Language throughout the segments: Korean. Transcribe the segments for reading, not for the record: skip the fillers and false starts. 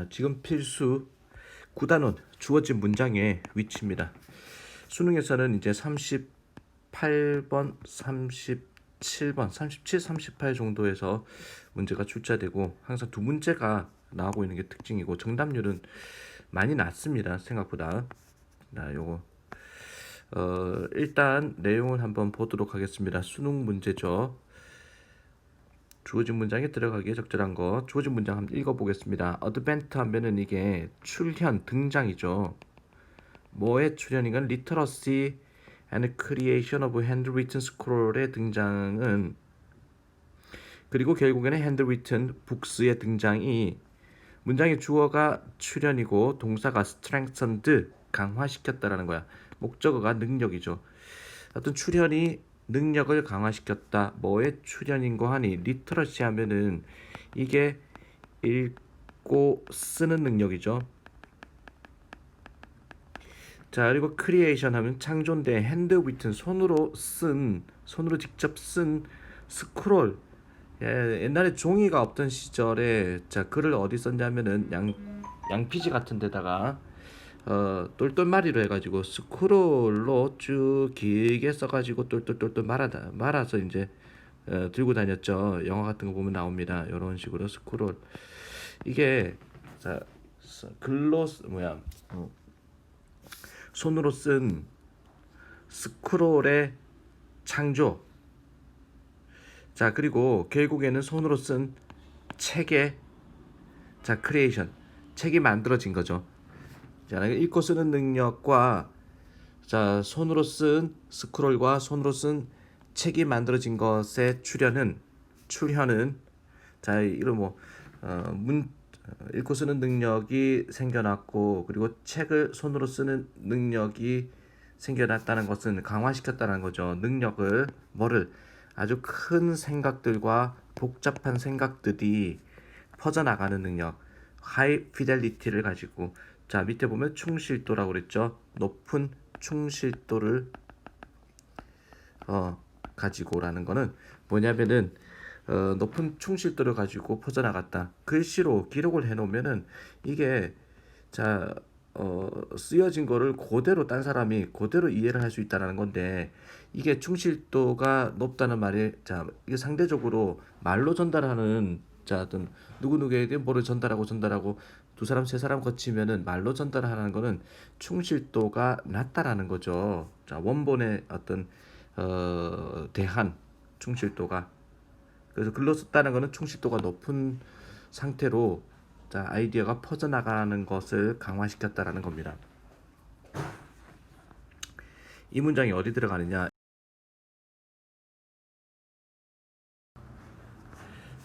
지금 필수 9단원 주어진 문장의 위치입니다. 수능에서는 이제 38번, 37번, 37, 38 정도에서 문제가 출제되고 항상 두 문제가 나오고 있는 게 특징이고 정답률은 많이 낮습니다. 생각보다. 요거 일단 내용을 한번 보도록 하겠습니다. 수능 문제죠. 주어진 문장에 들어가기에 적절한 거. 주어진 문장 한번 읽어보겠습니다. 어드벤트 하면은 이게 출현, 등장이죠. 뭐의 출현인가? Literacy and Creation of Handwritten Scroll의 등장은, 그리고 결국에는 Handwritten Books의 등장이 문장의 주어가 출현이고 동사가 strengthened, 강화시켰다라는 거야. 목적어가 능력이죠. 어떤 출현이 능력을 강화시켰다. 뭐의 출현인고 하니 리터러시 하면은 이게 읽고 쓰는 능력이죠. 자, 그리고 크리에이션 하면 창조인데 핸드위튼, 손으로 직접 쓴 스크롤. 옛날에 종이가 없던 시절에 자, 글을 어디 썼냐면은 양피지 같은 데다가 똘똘마리로 해가지고 스크롤로 쭉 길게 써가지고 똘똘똘똘 말아서 이제 들고 다녔죠. 영화 같은 거 보면 나옵니다. 이런 식으로 스크롤. 이게 자, 글로 손으로 쓴 스크롤의 창조. 자, 그리고 결국에는 손으로 쓴 책의 크리에이션, 책이 만들어진 거죠. 자, 읽고 쓰는 능력과 자, 손으로 쓴 스크롤과 손으로 쓴 책이 만들어진 것의 출현은 자, 이런 읽고 쓰는 능력이 생겨났고, 그리고 책을 손으로 쓰는 능력이 생겨났다는 것은 강화시켰다는 거죠. 능력을, 아주 큰 생각들과 복잡한 생각들이 퍼져나가는 능력, 하이 피델리티를 가지고, 자, 밑에 보면 충실도라고 그랬죠. 높은 충실도를 가지고라는 거는 뭐냐면은 높은 충실도를 가지고 퍼져나갔다. 글씨로 기록을 해놓으면은 이게 자 쓰여진 거를 그대로 딴 사람이 그대로 이해를 할 수 있다는 건데, 이게 충실도가 높다는 말이 자 이게 상대적으로 말로 전달하는 자 어떤 누구누구에게 뭐를 전달하고 두 사람 세 사람 거치면은 말로 전달하는 거는 충실도가 낮다라는 거죠. 자, 원본의 어떤 대한 충실도가, 그래서 글로 썼다는 거는 충실도가 높은 상태로 자 아이디어가 퍼져나가는 것을 강화시켰다라는 겁니다. 이 문장이 어디 들어가느냐?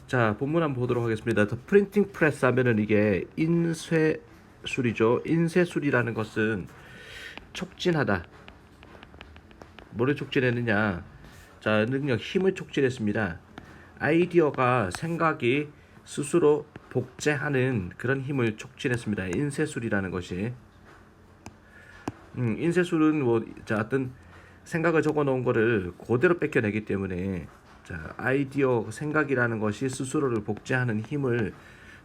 자, 본문 한번 보도록 하겠습니다. The printing press 하면은 이게 인쇄술이죠. 인쇄술이라는 것은 촉진하다. 뭐를 촉진했느냐? 자, 능력, 힘을 촉진했습니다. 아이디어가, 생각이 스스로 복제하는 그런 힘을 촉진했습니다. 인쇄술이라는 것이. 인쇄술은 자, 어떤 생각을 적어 놓은 거를 그대로 뺏겨내기 때문에 자, 아이디어, 생각이라는 것이 스스로를 복제하는 힘을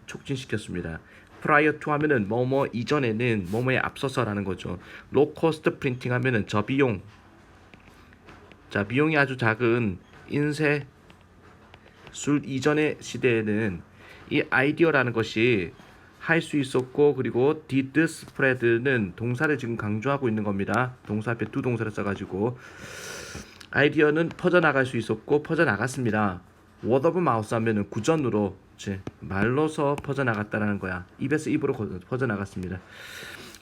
촉진시켰습니다. prior to 하면은 뭐뭐 이전에는 뭐뭐에 앞서서라는 거죠. low cost printing 하면은 저비용. 자, 비용이 아주 작은 인쇄술 이전의 시대에는 이 아이디어라는 것이 할 수 있었고, 그리고 did spread는 동사를 지금 강조하고 있는 겁니다. 동사 앞에 두 동사를 써가지고 아이디어는 퍼져나갈 수 있었고 퍼져나갔습니다. word of mouth 하면은 구전으로 말로서 퍼져나갔다라는 거야. 입에서 입으로 퍼져나갔습니다.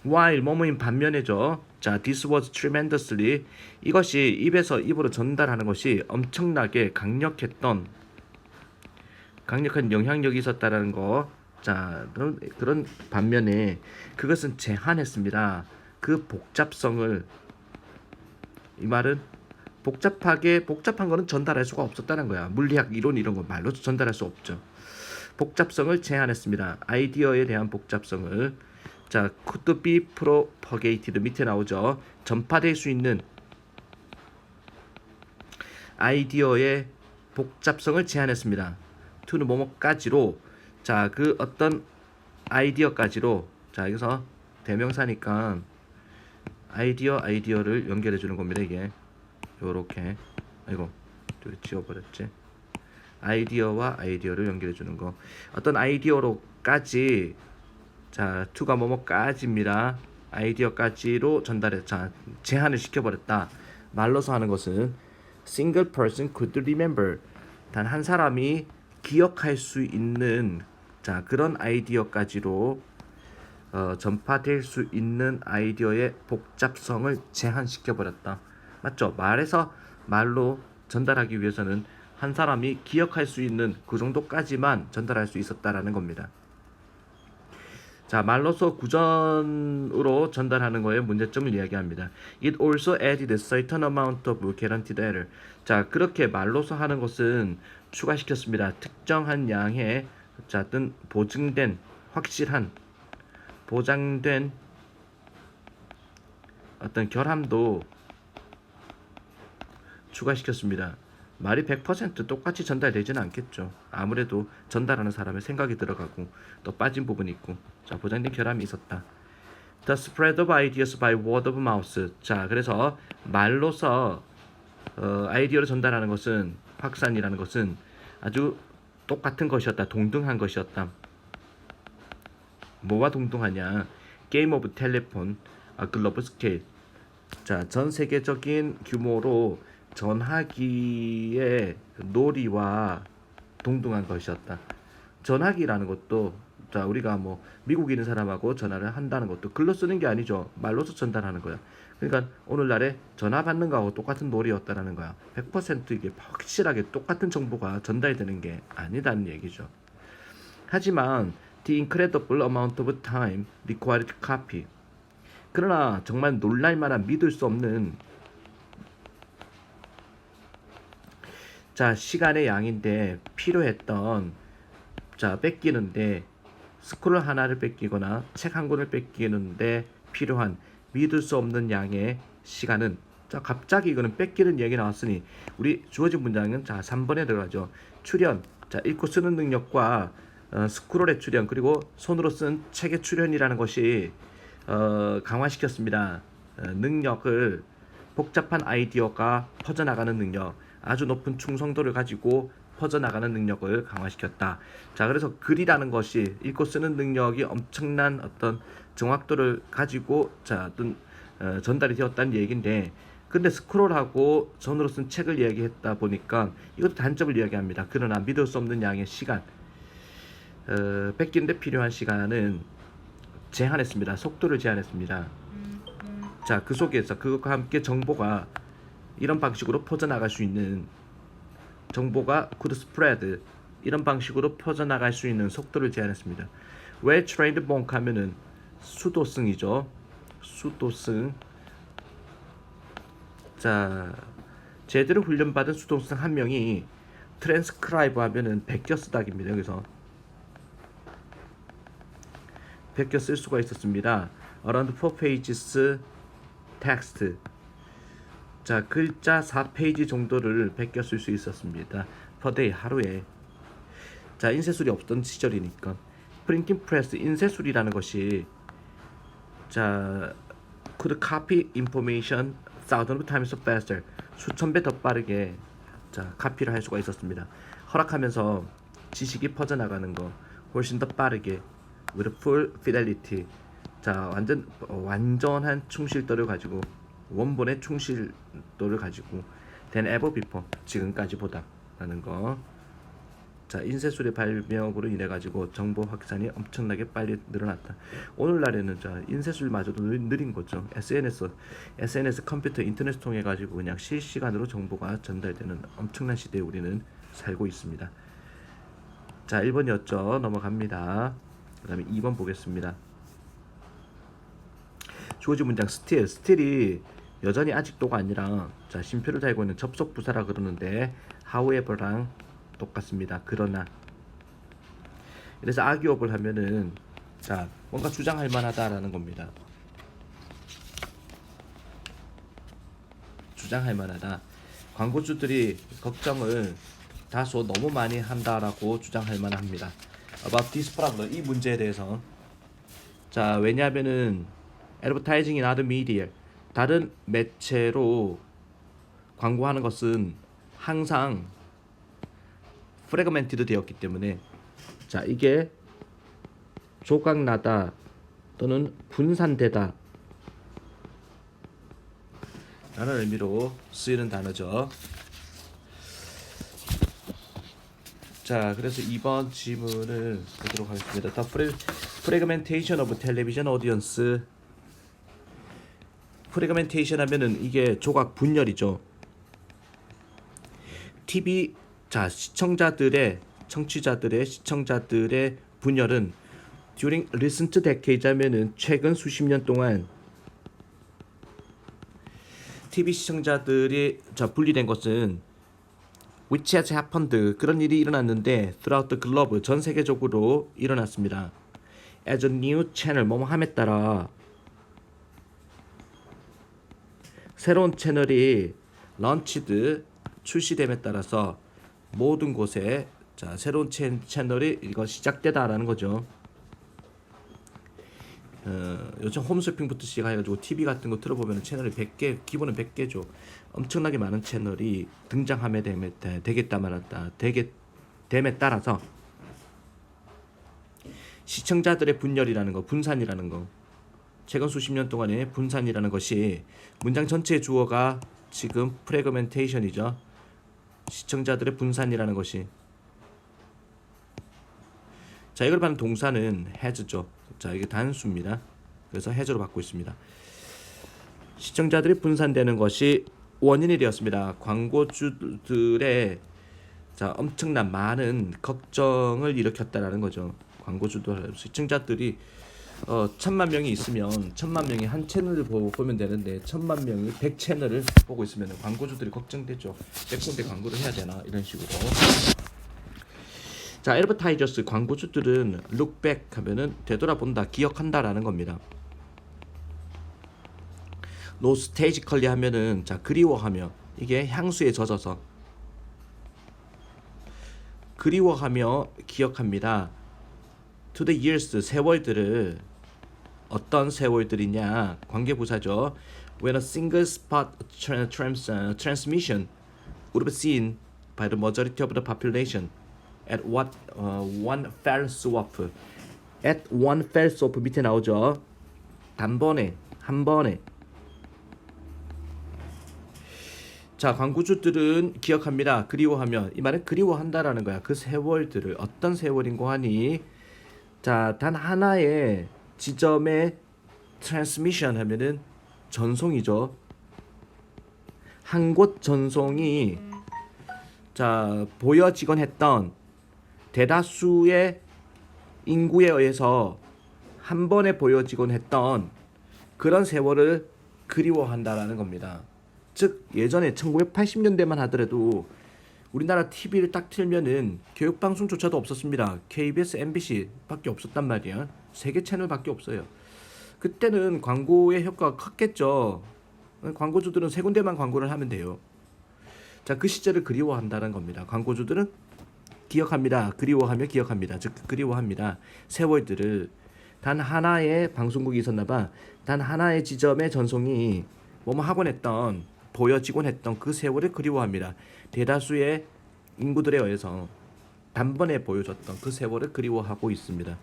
while 뭐뭐인 반면에죠. 자, this was tremendously, 이것이 입에서 입으로 전달하는 것이 엄청나게 강력한 영향력이 있었다라는 거. 자, 그런 반면에 그것은 제한했습니다. 그 복잡성을. 이 말은 복잡한 거는 전달할 수가 없었다는 거야. 물리학 이론 이런 거 말로 전달할 수 없죠. 복잡성을 제한했습니다. 아이디어에 대한 복잡성을. 자, could be propagated 밑에 나오죠. 전파될 수 있는 아이디어의 복잡성을 제한했습니다. to는 뭐뭐까지로. 자, 그 어떤 아이디어까지로 자 여기서 대명사니까 아이디어를 연결해 주는 겁니다. 이게 요렇게 아이고 또 지워버렸지. 아이디어와 아이디어를 연결해 주는 거. 어떤 아이디어로까지 자 to가 뭐뭐까지입니다. 아이디어까지로 전달해 자 제한을 시켜버렸다. 말로서 하는 것은 single person could remember 단 한 사람이 기억할 수 있는 자 그런 아이디어까지로 전파될 수 있는 아이디어의 복잡성을 제한시켜버렸다. 맞죠? 말로 전달하기 위해서는 한 사람이 기억할 수 있는 그 정도까지만 전달할 수 있었다라는 겁니다. 자, 말로서 구전으로 전달하는 거에 문제점을 이야기합니다. It also added a certain amount of guaranteed error. 자, 그렇게 말로서 하는 것은 추가시켰습니다. 특정한 양의 자, 어떤 보증된, 확실한, 보장된 어떤 결함도 추가시켰습니다. 말이 100% 똑같이 전달되지는 않겠죠. 아무래도 전달하는 사람의 생각이 들어가고 또 빠진 부분이 있고 자 보장된 결함이 있었다. The spread of ideas by word of mouth. 자 그래서 말로서 아이디어를 전달하는 것은 확산이라는 것은 아주 똑같은 것이었다. 동등한 것이었다. 뭐와 동등하냐? 게임 오브 텔레폰 글로벌 스케일. 자, 전 세계적인 규모로 전화기의 놀이와 동등한 것이었다. 전화기라는 것도 자 우리가 뭐 미국에 있는 사람하고 전화를 한다는 것도 글로 쓰는 게 아니죠. 말로서 전달하는 거야. 그러니까 오늘날에 전화 받는 거하고 똑같은 놀이였다라는 거야. 100% 이게 확실하게 똑같은 정보가 전달되는 게 아니다는 얘기죠. 하지만 the incredible amount of time required to copy. 그러나 정말 놀랄만한 믿을 수 없는 자 시간의 양인데 필요했던 자 뺏기는데 스크롤 하나를 뺏기거나 책 한 권을 뺏기는데 필요한 믿을 수 없는 양의 시간은 자 갑자기 이거는 뺏기는 얘기 나왔으니 우리 주어진 문장은 자 3번에 들어가죠. 출연 자 읽고 쓰는 능력과 스크롤의 출연 그리고 손으로 쓴 책의 출연이라는 것이 강화시켰습니다. 능력을 복잡한 아이디어가 퍼져나가는 능력 아주 높은 충성도를 가지고 퍼져나가는 능력을 강화시켰다. 자, 그래서 글이라는 것이 읽고 쓰는 능력이 엄청난 어떤 정확도를 가지고 자, 어떤 전달이 되었다는 얘기인데, 근데 스크롤하고 손으로 쓴 책을 이야기했다 보니까 이것도 단점을 이야기합니다. 그러나 믿을 수 없는 양의 시간, 뺏기는데 필요한 시간은 제한했습니다. 속도를 제한했습니다. 자, 그 속에서 그것과 함께 정보가 이런 방식으로 퍼져나갈 수 있는 정보가 could spread 이런 방식으로 퍼져나갈 수 있는 속도를 제한했습니다. 왜 trained monk 하면은 수도승이죠. 수도승. 자, 제대로 훈련받은 수도승 한 명이 transcribe 하면은 베껴 쓰다기입니다. 여기서 베껴 쓸 수가 있었습니다. around 4 pages text. 자, 글자 4페이지 정도를 베껴 쓸 수 있었습니다. per day 하루에. 자, 인쇄술이 없던 시절이니까. 프린팅 프레스 인쇄술이라는 것이 자, could copy information thousands of times faster. 수천 배 더 빠르게 자, 카피를 할 수가 있었습니다. 허락하면서 지식이 퍼져나가는 거 훨씬 더 빠르게 with full fidelity. 자, 완전한 충실도를 가지고 원본의 충실도를 가지고 than ever before 지금까지보다 라는 거. 자, 인쇄술의 발명으로 인해 가지고 정보 확산이 엄청나게 빨리 늘어났다. 오늘날에는 자 인쇄술마저도 느린 거죠. SNS 컴퓨터 인터넷 통해 가지고 그냥 실시간으로 정보가 전달되는 엄청난 시대에 우리는 살고 있습니다. 자, 1번이었죠. 넘어갑니다. 그 다음에 2번 보겠습니다. 주어진 문장 스틸이 여전히 아직도가 아니라 자 쉼표를 달고 있는 접속 부사라 그러는데 however랑 똑같습니다. 그러나. 그래서 arguable 하면은 자 뭔가 주장할 만하다라는 겁니다. 주장할 만하다. 광고주들이 걱정을 다소 너무 많이 한다라고 주장할 만합니다. About this problem 이 문제에 대해서 자, 왜냐하면은 advertising in other media, 다른 매체로 광고하는 것은 항상 fragmented 되었기 때문에, 자, 이게 조각나다 또는 분산되다 라는 의미로 쓰이는 단어죠. 자, 그래서 이번 질문을 보도록 하겠습니다. The fragmentation of television audience. 프레그멘테이션 하면은 이게 조각 분열이죠. TV, 자, 시청자들의 분열은 during recent decades 하면은 최근 수십 년 동안 TV 시청자들이 분리된 것은 which has happened, 그런 일이 일어났는데 throughout the globe, 전 세계적으로 일어났습니다. as a new channel, 뭐뭐함에 따라 새로운 채널이 launched, 출시됨에 따라서 모든 곳에, 자, 새로운 채널이 이거 시작되다라는 거죠. 요즘 홈쇼핑부터 시작해가지고 TV 같은 거 틀어보면 채널이 100개, 기본은 100개죠. 엄청나게 많은 채널이 등장함에 되겠다 말았다 됨에 따라서 시청자들의 분열이라는 거, 분산이라는 거, 최근 수십 년 동안의 분산이라는 것이 문장 전체의 주어가 지금 프래그멘테이션이죠. 시청자들의 분산이라는 것이. 자, 이걸 받는 동사는 has죠. 자, 이게 단수입니다. 그래서 has로 받고 있습니다. 시청자들이 분산되는 것이 원인이 되었습니다. 광고주들의, 자, 엄청난 많은 걱정을 일으켰다라는 거죠. 광고주들, 시청자들이 1000만 명이 있으면 1000만 명이 한 채널을 보면 되는데 1000만 명이 100채널을 보고 있으면 광고주들이 걱정되죠. 100군데 광고를 해야 되나, 이런 식으로. 자, advertisers, 광고주들은 look back 하면은 되돌아본다, 기억한다라는 겁니다. nostalgically 하면은, 자, 그리워하며, 이게 향수에 젖어서 그리워하며 기억합니다. to the years, 세월들을. 어떤 세월들이냐, 관계부사죠. when a single spot transmission would be seen by the majority of the population at one fell swoop. at one fell swoop 밑에 나오죠. 단번에, 한 번에. 자, 광고주들은 기억합니다. 그리워하면, 이 말은 그리워한다라는 거야. 그 세월들을. 어떤 세월인고 하니, 자, 단 하나의 지점의 트랜스미션 하면은 전송이죠. 한 곳 전송이, 자, 보여지곤 했던 대다수의 인구에 의해서 한 번에 보여지곤 했던 그런 세월을 그리워한다라는 겁니다. 즉, 예전에 1980년대만 하더라도 우리나라 TV를 딱 틀면은 교육방송조차도 없었습니다. KBS, MBC 밖에 없었단 말이야. 3개 채널밖에 없어요. 그때는 광고의 효과가 컸겠죠. 광고주들은 3군데만 광고를 하면 돼요. 자, 그 시절을 그리워한다는 겁니다. 광고주들은 기억합니다. 그리워하며 기억합니다. 즉, 그리워합니다. 세월들을. 단 하나의 방송국이 있었나봐. 단 하나의 지점의 전송이 뭐뭐 하곤 했던, 보여지곤 했던 그 세월을 그리워합니다. 대다수의 인구들에 의해서 단번에 보여줬던 그 세월을 그리워하고 있습니다.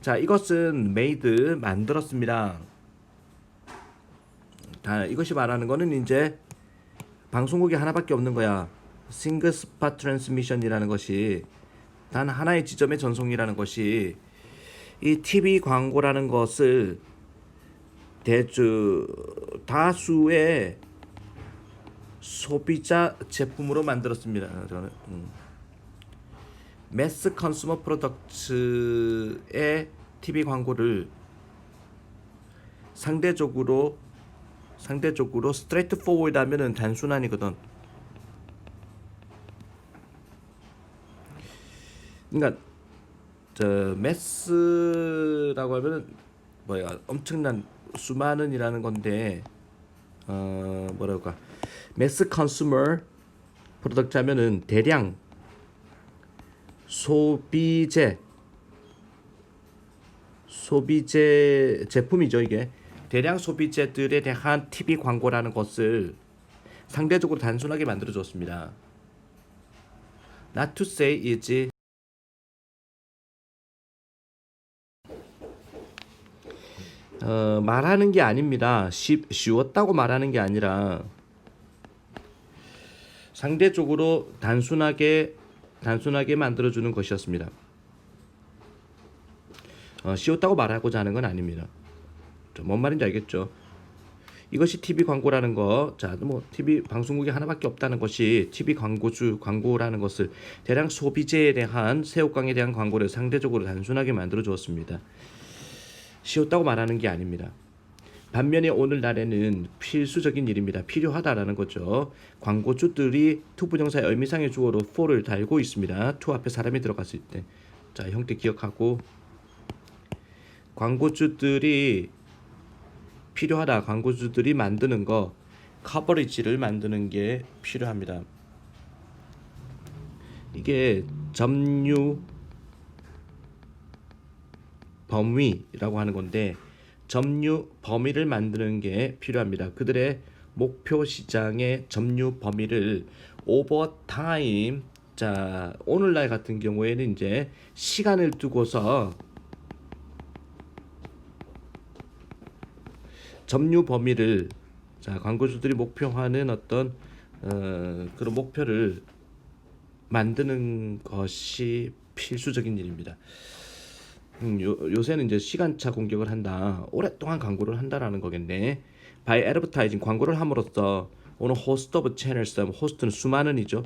자, 이것은 made, 만들었습니다. 이것이 말하는 거는 이제 방송국이 하나밖에 없는 거야. single spot transmission이라는 것이, 단 하나의 지점의 전송이라는 것이, 이 TV 광고라는 것을 다수의 소비자 제품으로 만들었습니다. 저는 매스 컨슈머 프로덕트의 TV 광고를 상대적으로 스트레이트 포워드 하면은 단순한이거든. 그러니까 저 매스라고 하면은 엄청난 수많은이라는 건데, 뭐랄까, 매스 컨슈머 프로덕트 하면은 대량 소비재 제품이죠. 이게 대량 소비재들에 대한 TV 광고라는 것을 상대적으로 단순하게 만들어 줬습니다. Not to say is 말하는 게 아닙니다. 쉬웠다고 말하는 게 아니라 상대적으로 단순하게 만들어주는 것이었습니다. 쉬웠다고 말하고자 하는 건 아닙니다. 뭔 말인지 알겠죠? 이것이 TV 광고라는 거, 자, 뭐 TV 방송국이 하나밖에 없다는 것이 TV 광고라는 것을 대량 소비재에 대한 새우깡에 대한 광고를 상대적으로 단순하게 만들어 주었습니다. 쉬웠다고 말하는 게 아닙니다. 반면에 오늘날에는 필수적인 일입니다. 필요하다라는 거죠. 광고주들이 to 부정사의 의미상의 주어로 for를 달고 있습니다. to 앞에 사람이 들어갔을 때, 자, 형태 기억하고 광고주들이 필요하다. 광고주들이 만드는 거 커버리지를 만드는 게 필요합니다. 이게 점유 범위라고 하는 건데 점유 범위를 만드는 게 필요합니다. 그들의 목표 시장의 점유 범위를 오버 타임, 자, 오늘날 같은 경우에는 이제 시간을 두고서 점유 범위를, 자, 광고주들이 목표하는 어떤 그런 목표를 만드는 것이 필수적인 일입니다. 요새는 이제 시간차 공격을 한다. 오랫동안 광고를 한다라는 거겠네. by advertising, 광고를 함으로써 오늘 host of channels, 호스트는 수많은이죠.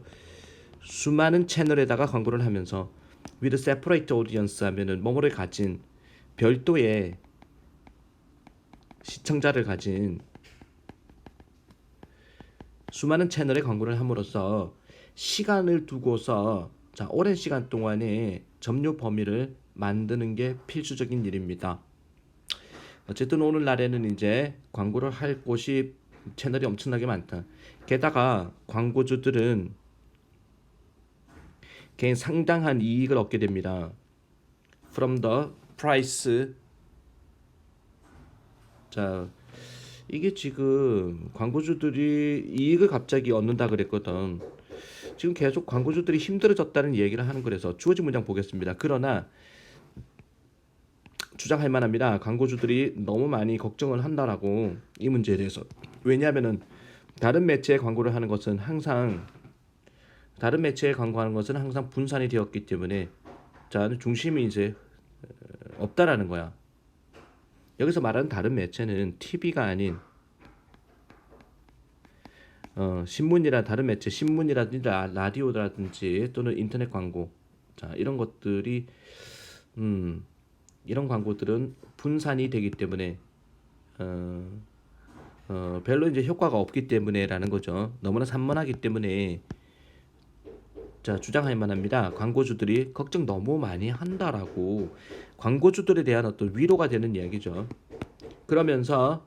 수많은 채널에다가 광고를 하면서 with separate audience 하면은 뭐뭐를 가진 별도의 시청자를 가진 수많은 채널에 광고를 함으로써 시간을 두고서, 자, 오랜 시간 동안에 점유 범위를 만드는 게 필수적인 일입니다. 어쨌든 오늘날에는 이제 광고를 할 곳이 채널이 엄청나게 많다. 게다가 광고주들은 개인 상당한 이익을 얻게 됩니다. From the price, 자, 이게 지금 광고주들이 이익을 갑자기 얻는다 그랬거든. 지금 계속 광고주들이 힘들어졌다는 얘기를 하는 거라서 주어진 문장 보겠습니다. 그러나 주장할 만합니다. 광고주들이 너무 많이 걱정을 한다라고, 이 문제에 대해서. 왜냐하면은 다른 매체에 광고를 하는 것은 항상 분산이 되었기 때문에, 자, 중심이 이제 없다라는 거야. 여기서 말하는 다른 매체는 TV가 아닌 신문이나 다른 매체, 신문이라든지 라디오라든지 또는 인터넷 광고, 자, 이런 것들이 이런 광고들은 분산이 되기 때문에 별로 이제 효과가 없기 때문에라는 거죠. 너무나 산만하기 때문에, 자, 주장할 만합니다. 광고주들이 걱정 너무 많이 한다라고, 광고주들에 대한 어떤 위로가 되는 이야기죠. 그러면서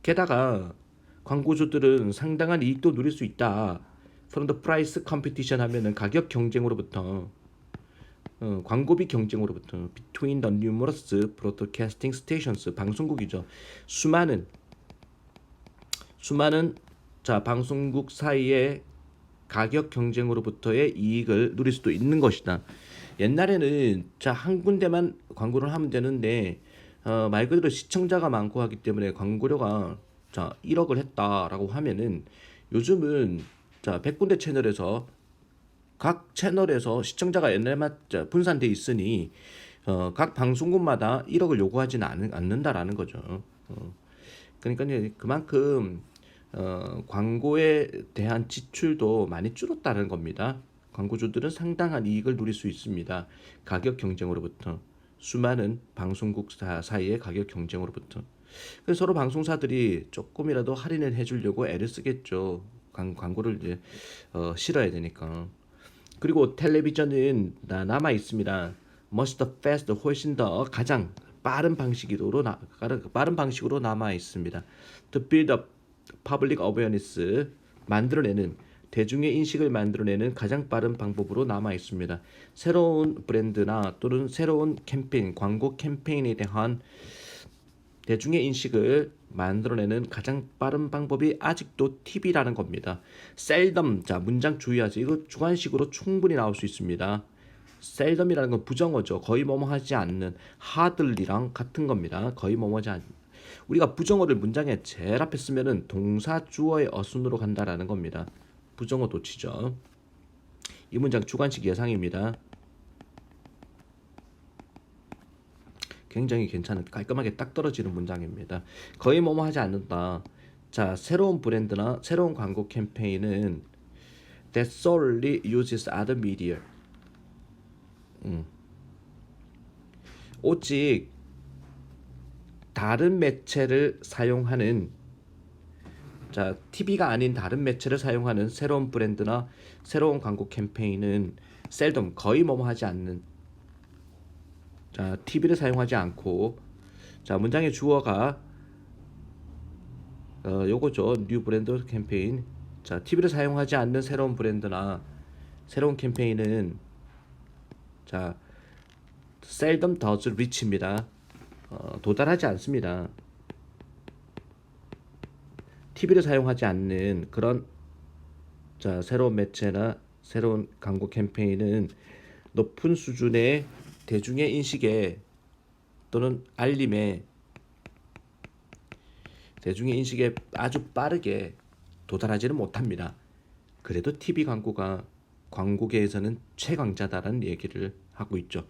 게다가 광고주들은 상당한 이익도 누릴 수 있다. From the price competition 하면은 가격 경쟁으로부터, 광고비 경쟁으로부터, between the numerous broadcasting stations, 방송국이죠. 수많은 자, 방송국 사이의 가격 경쟁으로부터의 이익을 누릴 수도 있는 것이다. 옛날에는, 자, 한 군데만 광고를 하면 되는데 말 그대로 시청자가 많고 하기 때문에 광고료가, 자, 1억을 했다라고 하면은 요즘은, 자, 100군데 채널에서 각 채널에서 시청자가 옛날만 분산돼 있으니 각 방송국마다 1억을 요구하지는 않는다라는 거죠. 그러니까 그만큼 광고에 대한 지출도 많이 줄었다는 겁니다. 광고주들은 상당한 이익을 누릴 수 있습니다. 가격 경쟁으로부터, 수많은 방송국 사이의 가격 경쟁으로부터. 그래서 서로 방송사들이 조금이라도 할인을 해주려고 애를 쓰겠죠. 광고를 이제 실어야 되니까. 그리고 텔레비전은 남아 있습니다. much the fast, 훨씬 더 가장 빠른 방식으로 남아 있습니다. To build up public awareness, 만들어내는 대중의 인식을 만들어내는 가장 빠른 방법으로 남아 있습니다. 새로운 브랜드나 또는 새로운 캠페인, 광고 캠페인에 대한 대중의 인식을 만들어내는 가장 빠른 방법이 아직도 TV라는 겁니다. seldom, 자 문장 주의하세요. 이거 주관식으로 충분히 나올 수 있습니다. seldom이라는 건 부정어죠. 거의 뭐뭐 하지 않는. hardly랑 같은 겁니다. 거의 뭐뭐 하지 않는. 우리가 부정어를 문장에 제일 앞에 쓰면은 동사 주어의 어순으로 간다라는 겁니다. 부정어 도치죠. 이 문장 주관식 예상입니다. 굉장히 괜찮은 깔끔하게 딱 떨어지는 문장입니다. 거의 뭐뭐 하지 않는다. 자, 새로운 브랜드나 새로운 광고 캠페인은 that solely uses other media. 오직 다른 매체를 사용하는, 자, TV가 아닌 다른 매체를 사용하는 새로운 브랜드나 새로운 광고 캠페인은 seldom, 거의 뭐뭐 하지 않는. 자, TV를 사용하지 않고, 자, 문장의 주어가 요거죠. 뉴 브랜드 캠페인. 자, TV를 사용하지 않는 새로운 브랜드나 새로운 캠페인은, 자, seldom does reach입니다. 도달하지 않습니다. TV를 사용하지 않는 그런, 자, 새로운 매체나 새로운 광고 캠페인은 높은 수준의 대중의 인식에 또는 알림에, 대중의 인식에 아주 빠르게 도달하지는 못합니다. 그래도 TV 광고가 광고계에서는 최강자다라는 얘기를 하고 있죠.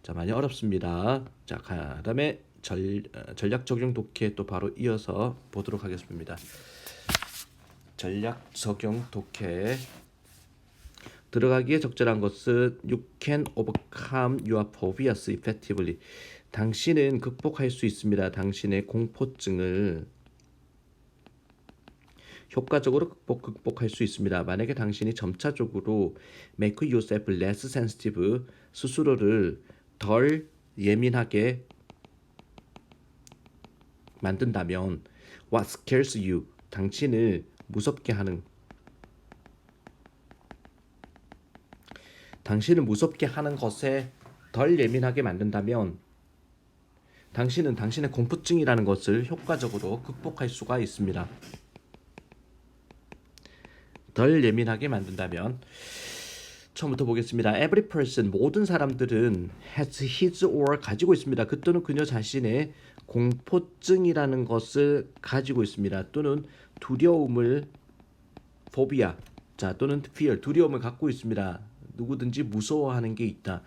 자, 많이 어렵습니다. 자, 그다음에 전략 적용 독해 또 바로 이어서 보도록 하겠습니다. 전략 적용 독해. 들어가기에 적절한 것은 You can overcome your phobias effectively. 당신은 극복할 수 있습니다. 당신의 공포증을 효과적으로 극복할 수 있습니다. 만약에 당신이 점차적으로 make yourself less sensitive, 스스로를 덜 예민하게 만든다면 what scares you, 당신을 무섭게 하는, 당신을 무섭게 하는 것에 덜 예민하게 만든다면 당신은 당신의 공포증이라는 것을 효과적으로 극복할 수가 있습니다. 덜 예민하게 만든다면, 처음부터 보겠습니다. Every person, 모든 사람들은 has his or 가지고 있습니다. 그 또는 그녀 자신의 공포증이라는 것을 가지고 있습니다. 또는 두려움을 phobia, 자, 또는 fear, 두려움을 갖고 있습니다. 누구든지 무서워하는 게 있다.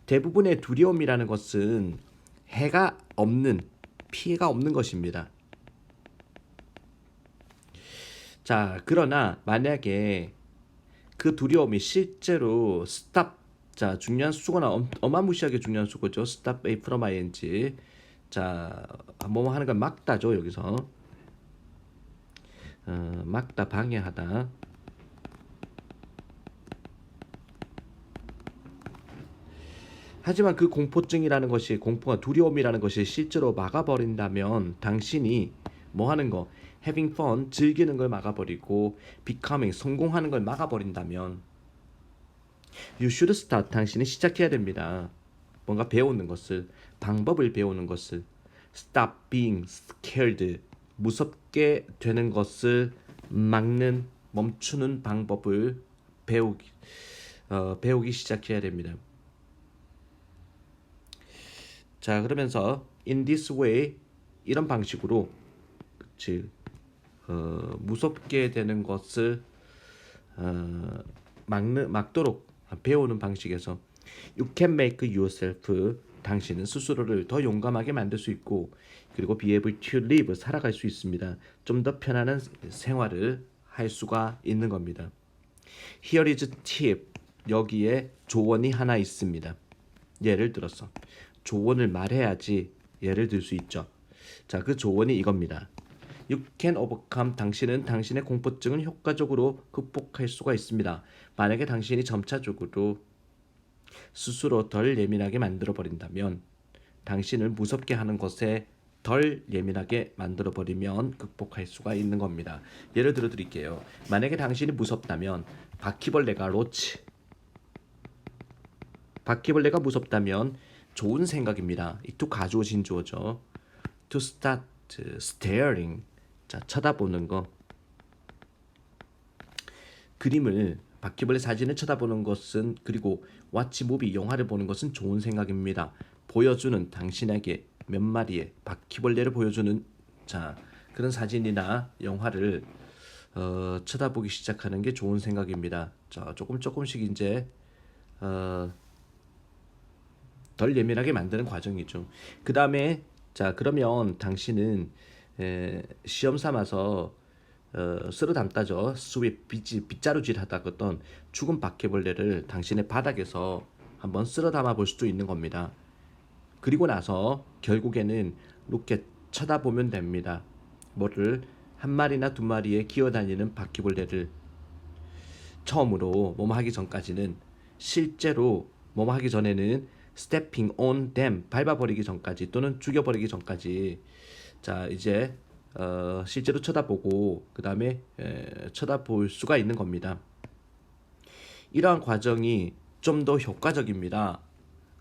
대부분의 두려움이라는 것은 해가 없는, 피해가 없는 것입니다. 자, 그러나 만약에 그 두려움이 실제로 stop, 자, 중요한 수거나 어마무시하게 중요한 수거죠. stop A from ing. 자, 뭐뭐 하는 걸 막다죠, 여기서. 막다, 방해하다. 하지만 그 공포증이라는 것이, 공포가 두려움이라는 것이 실제로 막아버린다면 당신이 뭐 하는 거, having fun, 즐기는 걸 막아버리고 becoming, 성공하는 걸 막아버린다면 you should start, 당신이 시작해야 됩니다. 뭔가 배우는 것을, 방법을 배우는 것을. stop being scared, 무섭게 되는 것을 막는, 멈추는 방법을 배우기 시작해야 됩니다. 자, 그러면서 in this way, 이런 방식으로, 즉 무섭게 되는 것을 막도록 배우는 방식에서 you can make yourself, 당신은 스스로를 더 용감하게 만들 수 있고, 그리고 be able to live, 살아갈 수 있습니다. 좀 더 편안한 생활을 할 수가 있는 겁니다. Here is tip, 여기에 조언이 하나 있습니다. 예를 들어서 조언을 말해야지 예를 들 수 있죠. 자, 그 조언이 이겁니다. You can overcome, 당신은 당신의 공포증을 효과적으로 극복할 수가 있습니다. 만약에 당신이 점차적으로 스스로 덜 예민하게 만들어 버린다면 당신을 무섭게 하는 것에 덜 예민하게 만들어 버리면 극복할 수가 있는 겁니다. 예를 들어 드릴게요. 만약에 당신이 무섭다면 바퀴벌레가 로치. 바퀴벌레가 무섭다면 좋은 생각입니다. 이 to 가주어진 주어죠. to start staring. 자, 쳐다보는 거. 그림을 바퀴벌레 사진을 쳐다보는 것은 그리고 watch movie 영화를 보는 것은 좋은 생각입니다. 보여주는 당신에게 몇 마리의 바퀴벌레를 보여주는 자 그런 사진이나 영화를 쳐다보기 시작하는 게 좋은 생각입니다. 자 조금씩 이제 덜 예민하게 만드는 과정이죠. 그 다음에 자 그러면 당신은 시험 삼아서 쓸어 담다죠. 스윗 빗자루질 하다가 어떤 죽은 바퀴벌레를 당신의 바닥에서 한번 쓸어 담아 볼 수도 있는 겁니다. 그리고 나서 결국에는 이렇게 쳐다보면 됩니다. 뭐를 한 마리나 두 마리의 기어다니는 바퀴벌레를 처음으로 뭐뭐 하기 전까지는 실제로 뭐뭐 하기 전에는 stepping on them 밟아버리기 전까지 또는 죽여버리기 전까지 자 이제 실제로 쳐다보고 그 다음에 쳐다볼 수가 있는 겁니다. 이러한 과정이 좀 더 효과적입니다.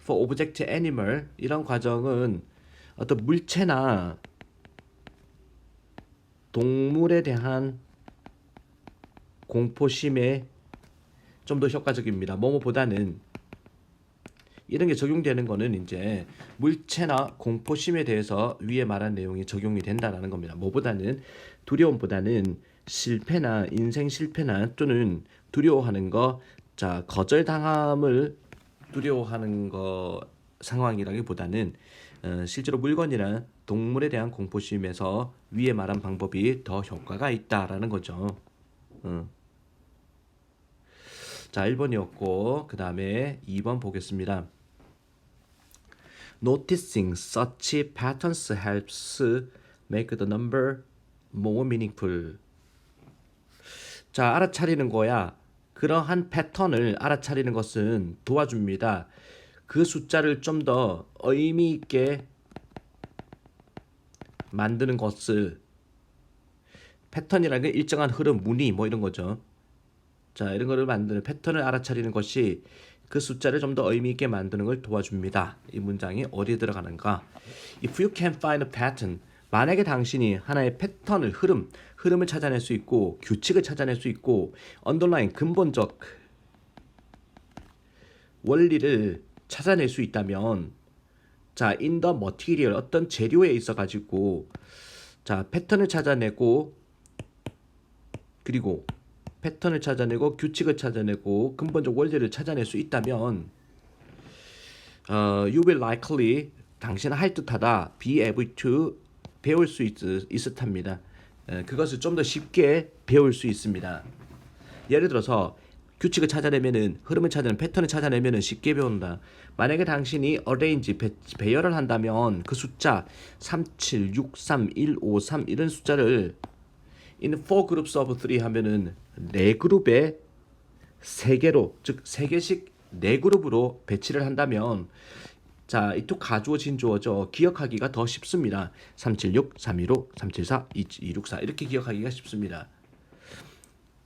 For object animal 이런 과정은 어떤 물체나 동물에 대한 공포심에 좀 더 효과적입니다. 뭐뭐보다는 이런 게 적용되는 거는 이제 물체나 공포심에 대해서 위에 말한 내용이 적용이 된다라는 겁니다. 뭐보다는 두려움보다는 실패나 인생 실패나 또는 두려워하는 거, 자 거절당함을 두려워하는 거 상황이라기보다는 실제로 물건이나 동물에 대한 공포심에서 위에 말한 방법이 더 효과가 있다라는 거죠. 자 1번이었고 그 다음에 2번 보겠습니다. Noticing such patterns helps make the number more meaningful. 자, 알아차리는 거야. 그러한 패턴을 알아차리는 것은 도와줍니다. 그 숫자를 좀 더 의미 있게 만드는 것을 패턴이라는 게 일정한 흐름, 무늬 뭐 이런 거죠. 자, 이런 거를 만드는 패턴을 알아차리는 것이 그 숫자를 좀 더 의미 있게 만드는 걸 도와줍니다. 이 문장이 어디에 들어가는가? If you can find a pattern, 만약에 당신이 하나의 패턴을 흐름을 찾아낼 수 있고 규칙을 찾아낼 수 있고 underline 근본적 원리를 찾아낼 수 있다면 자 in the material 어떤 재료에 있어 가지고 자 패턴을 찾아내고 그리고 패턴을 찾아내고 규칙을 찾아내고 근본적 원리를 찾아낼 수 있다면 you will likely 당신은 할 듯하다 be able to 배울 수 있을 합니다. 그것을 좀 더 쉽게 배울 수 있습니다. 예를 들어서 규칙을 찾아내면은 흐름을 찾아내는 패턴을 찾아내면은 쉽게 배운다. 만약에 당신이 arrange 배열을 한다면 그 숫자 3, 7, 6, 3, 1, 5, 3 이런 숫자를 in 4 groups of 3 하면은 4그룹에 3개로 즉 3개씩 4그룹으로 배치를 한다면 자, 이 또 가주어진 주어죠. 기억하기가 더 쉽습니다. 376, 315, 374, 264 이렇게 기억하기가 쉽습니다.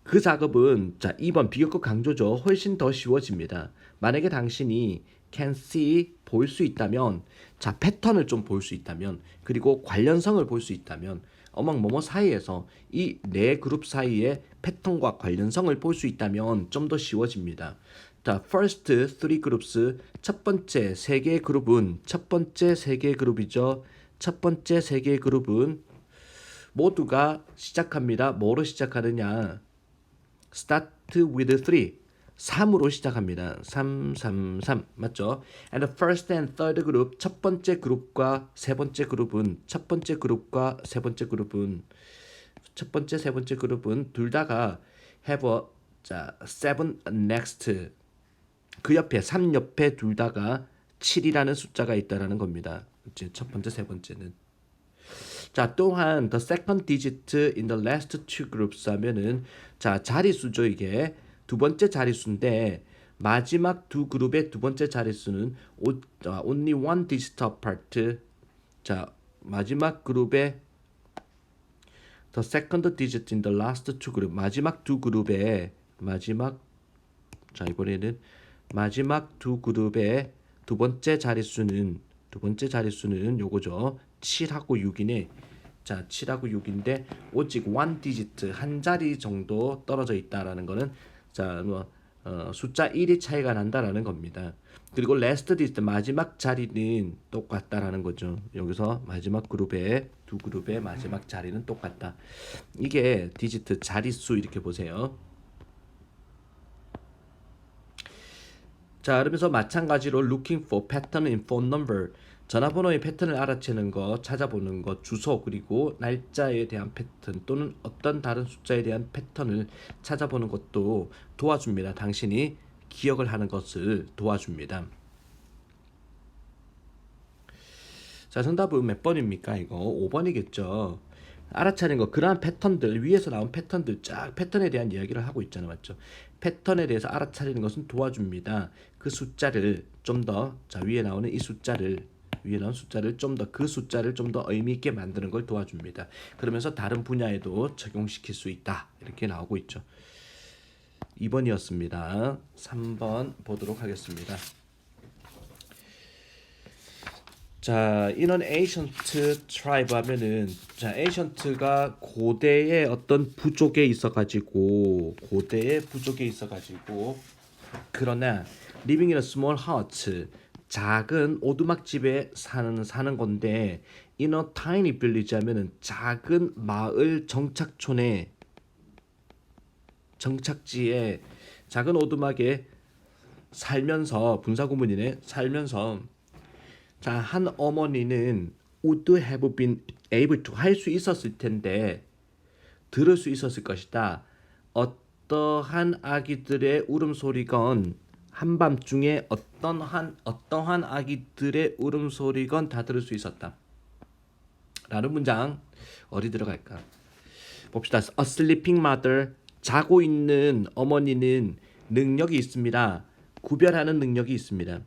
그 작업은 자 2번 비교급 강조죠. 훨씬 더 쉬워집니다. 만약에 당신이 can see 볼 수 있다면 자 패턴을 좀 볼 수 있다면 그리고 관련성을 볼 수 있다면 어막 뭐뭐 사이에서 이 네 그룹 사이의 패턴과 관련성을 볼 수 있다면 좀 더 쉬워집니다. 자, first three groups 첫 번째 세 개의 그룹은 첫 번째 세 개의 그룹이죠. 첫 번째 세 개의 그룹은 모두가 시작합니다. 뭐로 시작하느냐? Start with 3. 3으로 시작합니다. 3, 3, 3 맞죠? And the first and third group 첫 번째 그룹과 세 번째 그룹은 첫 번째 그룹과 세 번째 그룹은 첫 번째 세 번째 그룹은 둘 다가 have a 자 7 next 그 옆에 3 옆에 둘 다가 7이라는 숫자가 있다라는 겁니다. 이제 첫 번째 세 번째는 자 또한 the second digit in the last two groups 하면은 자 자릿수죠. 이게 두 번째 자릿수인데 마지막 두 그룹의 두 번째 자릿수는 only one digit apart 자 마지막 그룹의 the second digit in the last two group 마지막 두 그룹의 이번에는 마지막 두 그룹의 두 번째 자릿수는 요거죠. 7하고 6이네. 자, 7하고 6인데 오직 one digit 한 자리 정도 떨어져 있다라는 거는 자, 숫자 1이 차이가 난다라는 겁니다. 그리고 last digit 마지막 자리는 똑같다라는 거죠. 여기서 마지막 그룹의 두 그룹의 마지막 자리는 똑같다. 이게 디지트 자릿수 이렇게 보세요. 자, 그러면서 마찬가지로 looking for pattern in phone number 전화번호의 패턴을 알아채는 거, 찾아보는 거, 주소 그리고 날짜에 대한 패턴 또는 어떤 다른 숫자에 대한 패턴을 찾아보는 것도 도와줍니다. 당신이 기억을 하는 것을 도와줍니다. 자, 정답은 몇 번입니까? 이거 5번이겠죠. 알아차리는 거, 그러한 패턴들, 위에서 나온 패턴들, 쫙 패턴에 대한 이야기를 하고 있잖아요. 맞죠? 패턴에 대해서 알아차리는 것은 도와줍니다. 그 숫자를 좀 더, 자, 위에 나오는 숫자를 좀 더, 그 숫자를 좀 더 의미 있게 만드는 걸 도와줍니다. 그러면서 다른 분야에도 적용시킬 수 있다. 이렇게 나오고 있죠. 2번이었습니다. 3번 보도록 하겠습니다. 자, in an ancient tribe 하면은 자, ancient가 고대의 어떤 부족에 있어가지고 그러나 living in a small hut 작은 오두막집에 사는 건데 in a tiny village 하면은 작은 마을 정착지에 작은 오두막에 살면서 분사구문이네. 살면서 자, 한 어머니는 would have been able to 할 수 있었을 텐데 들을 수 있었을 것이다. 어떠한 아기들의 울음소리건 한밤중에 어떠한 아기들의 울음소리건 다 들을 수 있었다. 라는 문장 어디 들어갈까? 봅시다. A sleeping mother 자고 있는 어머니는 능력이 있습니다. 구별하는 능력이 있습니다.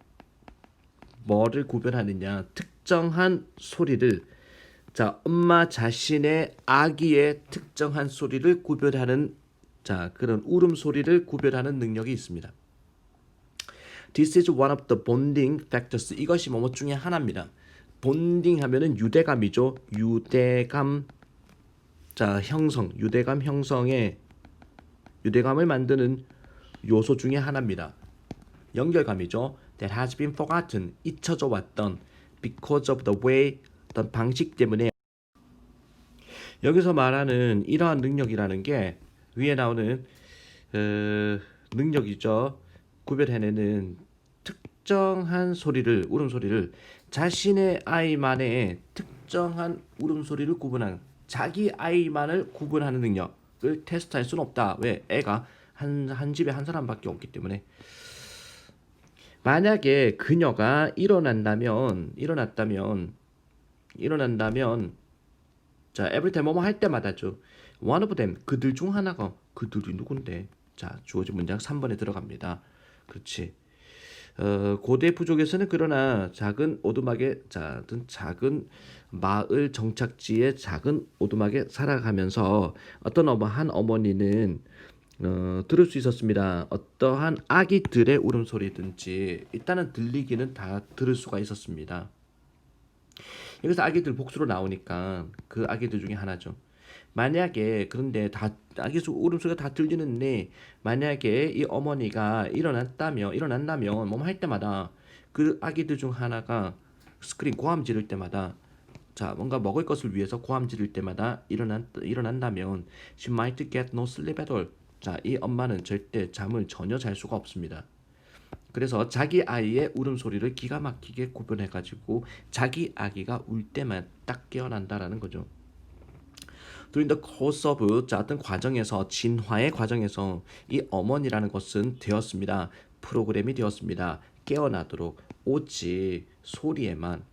뭐를 구별하느냐? 특정한 소리를 자, 엄마 자신의 아기의 특정한 소리를 구별하는 자, 그런 울음소리를 구별하는 능력이 있습니다. This is one of the bonding factors. 이것이 뭐뭐 중에 하나입니다. 본딩 하면은 유대감이죠. 유대감 자, 유대감을 만드는 요소 중에 하나입니다. 연결감이죠. That has been forgotten. 잊혀져 왔던 because of the way 어떤 방식 때문에 여기서 말하는 이러한 능력이라는 게 위에 나오는 능력이죠. 구별해내는 특정한 소리를 울음소리를 자신의 아이만의 특정한 울음소리를 구분하는 자기 아이만을 구분하는 능력을 테스트할 수는 없다. 왜? 애가 한 집에 한 사람밖에 없기 때문에. 만약에 그녀가 일어난다면 자, every time 뭐뭐 할 때마다죠. one of them 그들 중 하나가 그들이 누군데? 자, 주어진 문장 3번에 들어갑니다. 그렇지. 고대 부족에서는 그러나 작은 오두막에 작은 마을 정착지의 작은 오두막에 살아가면서 한 어머니는 들을 수 있었습니다. 어떠한 아기들의 울음소리든지 일단은 들리기는 다 들을 수가 있었습니다. 여기서 아기들 복수로 나오니까 그 아기들 중에 하나죠. 만약에 그런데 다 아기 울음소리가 다 들리는데 만약에 이 어머니가 일어난다면 뭐 할 때마다 그 아기들 중 하나가 고함 지를 때마다 자, 뭔가 먹을 것을 위해서 고함 지를 때마다 일어난다면 she might get no sleep at all. 자, 이 엄마는 절대 잠을 전혀 잘 수가 없습니다. 그래서 자기 아이의 울음소리를 기가 막히게 구분해가지고 자기 아기가 울 때만 딱 깨어난다라는 거죠. During the course of 자, 어떤 과정에서 진화의 과정에서 이 어머니라는 것은 되었습니다. 프로그램이 되었습니다. 깨어나도록 오직 소리에만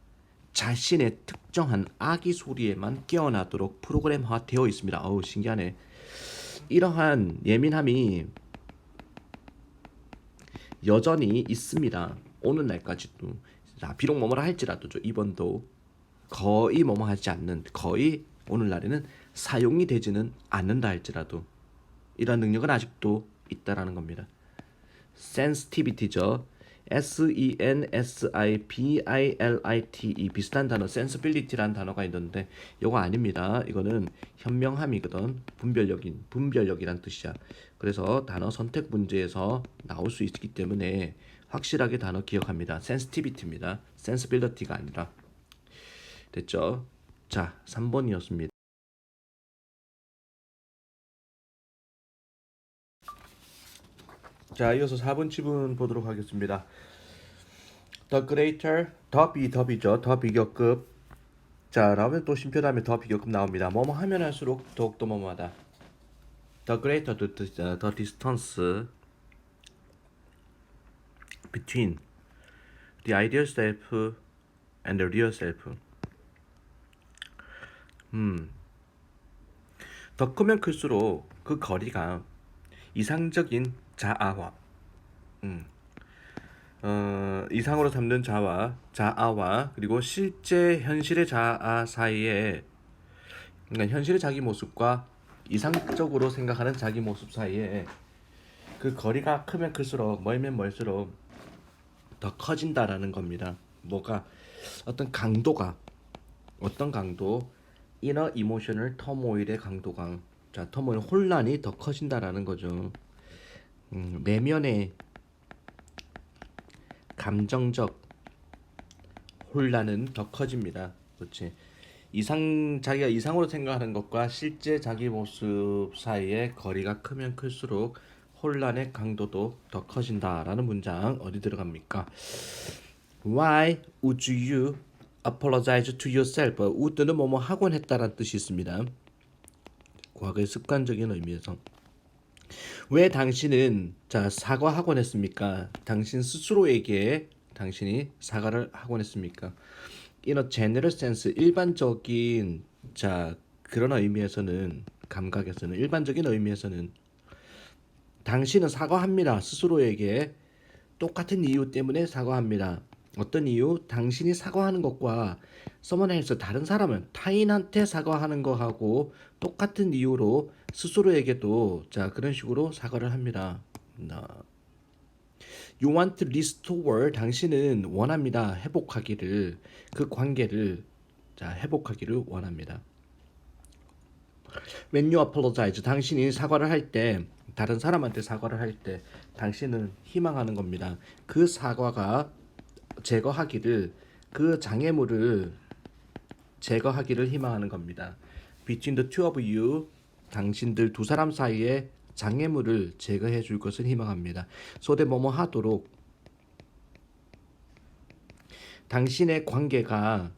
자신의 특정한 아기 소리에만 깨어나도록 프로그램화 되어 있습니다. 어우, 신기하네. 이러한 예민함이 여전히 있습니다. 오는 날까지도. 자, 비록 뭐뭐라 할지라도죠. 이번도 거의 뭐뭐 하지 않는, 거의 오늘날에는 사용이 되지는 않는다 할지라도 이런 능력은 아직도 있다라는 겁니다. sensitivity죠. sensibility 비슷한 단어 sensibility라는 단어가 있는데 이거 아닙니다. 이거는 현명함이거든. 분별력이란 뜻이야. 그래서 단어 선택 문제에서 나올 수 있기 때문에 확실하게 단어 기억합니다. sensitivity입니다. sensibility가 아니라. 됐죠? 자, 3번이었습니다. 자, 이어서 4번 지문 보도록 하겠습니다. The greater, 더비죠. 더 비교급. 자, 라면 또 쉼표 다음에 더 비교급 나옵니다. 뭐뭐 하면 할수록 더욱더 뭐뭐하다. The greater the distance between the ideal self and the real self. 더 크면 클수록 그 거리가 이상적인 자아와 이상으로 삼는 자아와 그리고 실제 현실의 자아 사이에, 그러니까 현실의 자기 모습과 이상적으로 생각하는 자기 모습 사이에 그 거리가 크면 클수록 멀면 멀수록 더 커진다라는 겁니다. 뭐가 어떤 강도가 어떤 강도 inner emotional turmoil의 강도가 자 터모일 혼란이 더 커진다라는 거죠. 내면의 감정적 혼란은 더 커집니다. 그렇지. 자기가 이상으로 생각하는 것과 실제 자기 모습 사이의 거리가 크면 클수록 혼란의 강도도 더 커진다라는 문장 어디 들어갑니까? Why would you apologize to yourself? would는 뭐뭐 하곤 했다라는 뜻이 있습니다. 과거의 습관적인 의미에서. 왜 당신은 사과하곤 했습니까? 당신 스스로에게 당신이 사과를 하곤 했습니까? In a general sense, 일반적인 그런 의미에서는, 감각에서는, 일반적인 의미에서는 당신은 사과합니다. 스스로에게 똑같은 이유 때문에 사과합니다. 어떤 이유? 당신이 사과하는 것과 someone else, 다른 사람은 타인한테 사과하는 거하고 똑같은 이유로 스스로에게도 그런 식으로 사과를 합니다. You want to restore, 당신은 원합니다. 회복하기를, 그 관계를 회복하기를 원합니다. When you apologize, 당신이 사과를 할 때, 다른 사람한테 사과를 할 때 당신은 희망하는 겁니다. 그 사과가 제거하기를, 그 장애물을 제거하기를 희망하는 겁니다. Between the two of you, 당신들 두 사람 사이에 장애물을 제거해 줄 것을 희망합니다. so that 뭐뭐 하도록, 당신의 관계가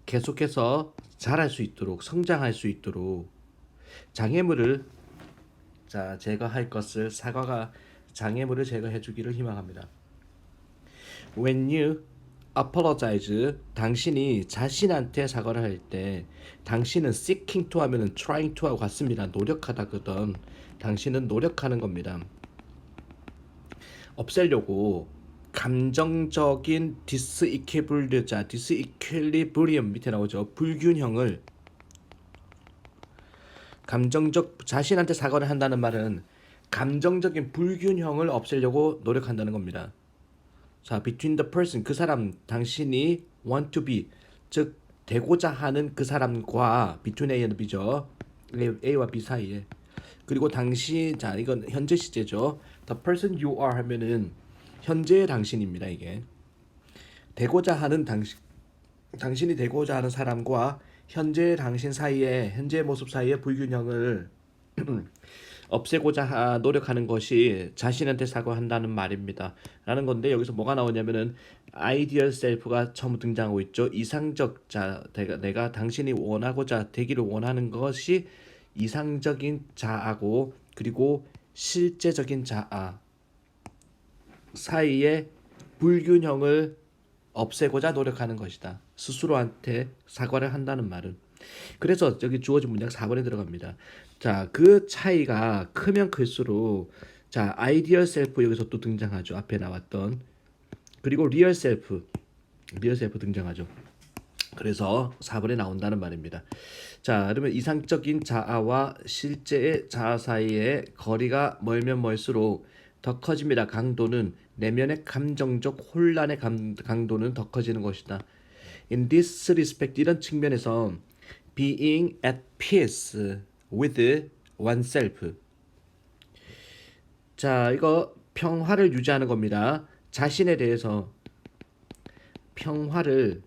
계속해서 자랄 수 있도록, 성장할 수 있도록 장애물을 제거할 것을, 사과가 장애물을 제거해 주기를 희망합니다. When you apologize, 당신이 자신한테 사과를 할 때, 당신은 seeking to 하면은 trying to하고 같습니다. 노력하다거든. 당신은 노력하는 겁니다. 없애려고 감정적인 디스이퀴리브리엄 밑에 나오죠. 불균형을, 감정적, 자신한테 사과를 한다는 말은 감정적인 불균형을 없애려고 노력한다는 겁니다. between the person, 그 사람, 당신이 want to be, 즉 되고자 하는 그 사람과 between A and B죠. A와 B 사이에. 그리고 이건 현재 시제죠. The person you are 하면은 현재의 당신입니다. 이게 되고자 하는 당신이 되고자 하는 사람과 현재의 당신 사이에, 현재의 모습 사이의 불균형을 없애고자 노력하는 것이 자신한테 사과한다는 말입니다. 라는 건데, 여기서 뭐가 나오냐면은 아이디얼 셀프가 처음 등장하고 있죠. 이상적 내가 당신이 원하고자 되기를 원하는 것이 이상적인 자아고, 그리고 실제적인 자아 사이의 불균형을 없애고자 노력하는 것이다. 스스로한테 사과를 한다는 말은. 그래서 여기 주어진 문장 4번에 들어갑니다. 그 차이가 크면 클수록 아이디얼 셀프 여기서 또 등장하죠. 앞에 나왔던. 그리고 리얼 셀프 등장하죠. 그래서 4번에 나온다는 말입니다. 자, 그러면 이상적인 자아와 실제의 자아 사이의 거리가 멀면 멀수록 더 커집니다. 강도는 내면의 감정적 혼란의 강도는 더 커지는 것이다. In this respect, 이런 측면에서 being at peace with oneself. 자, 이거 평화를 유지하는 겁니다. 자신에 대해서 평화를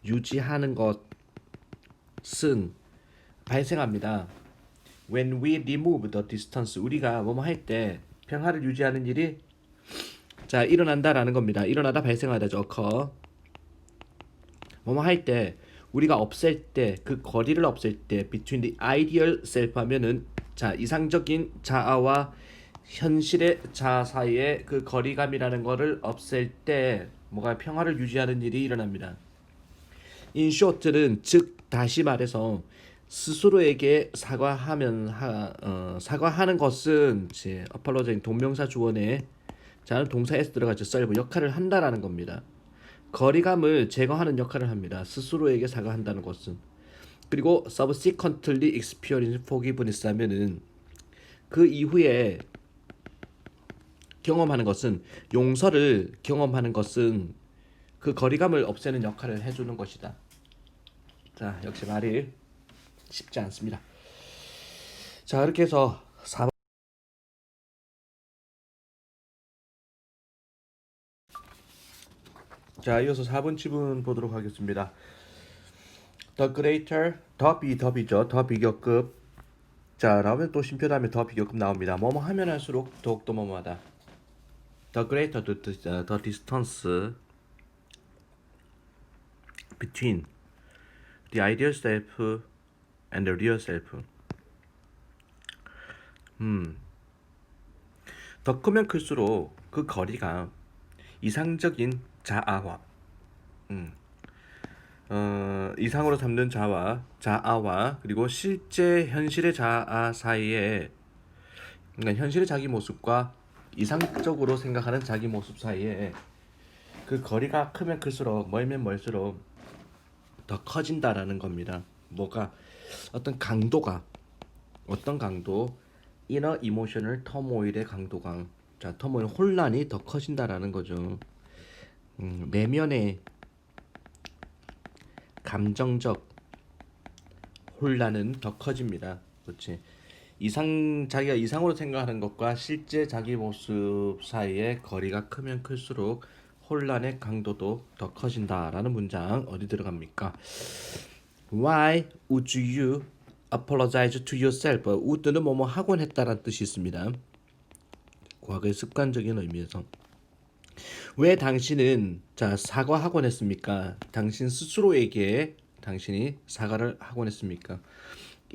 유지하는 것은 발생합니다. When we remove the distance, 우리가 뭐뭐 할 때 평화를 유지하는 일이 자 일어난다라는 겁니다. 일어나다 발생하다죠. occur. 뭐뭐 할 때 우리가 없앨 때 그 거리를 없앨 때 between the ideal self 하면은 자 이상적인 자아와 현실의 자아 사이의 그 거리감이라는 거를 없앨 때 뭐가 평화를 유지하는 일이 일어납니다. In short는 즉 다시 말해서 스스로에게 사과하는 것은 이제 apologize 동명사 주어에 자는 동사 s 들어가죠. serve 역할을 한다라는 겁니다. 거리감을 제거하는 역할을 합니다. 스스로에게 사과한다는 것은. 그리고 subsequently experience forgiveness 하면은 그 이후에 경험하는 것은 용서를 경험하는 것은 그 거리감을 없애는 역할을 해주는 것이다. 자, 역시 말이 쉽지 않습니다. 자, 이렇게 해서 4번. 자, 이어서 4번 지문 보도록 하겠습니다. The greater, 더비죠. 더 비교급. 자, 나오면 또 쉼표 다음에 더 비교급 나옵니다. 뭐뭐 하면 할수록 더욱더 뭐뭐하다. The greater the distance between the ideal self and the real self. 더 크면 클수록 그 거리가 이상적인 자아와 이상으로 삼는 자아와 그리고 실제 현실의 자아 사이에 그러니까 현실의 자기 모습과 이상적으로 생각하는 자기 모습 사이에 그 거리가 크면 클수록 멀면 멀수록 더 커진다라는 겁니다. 뭐가 어떤 강도 inner emotional turmoil의 강도가 자 터모일 혼란이 더 커진다라는 거죠. 내면의 감정적 혼란은 더 커집니다. 그렇지. 자기가 이상으로 생각하는 것과 실제 자기 모습 사이의 거리가 크면 클수록 혼란의 강도도 더 커진다라는 문장 어디 들어갑니까? Why would you apologize to yourself? would는 뭐뭐 하곤 했다라는 뜻이 있습니다. 과거의 습관적인 의미에서 왜 당신은 자 사과하곤 했습니까? 당신 스스로에게 당신이 사과를 하곤 했습니까?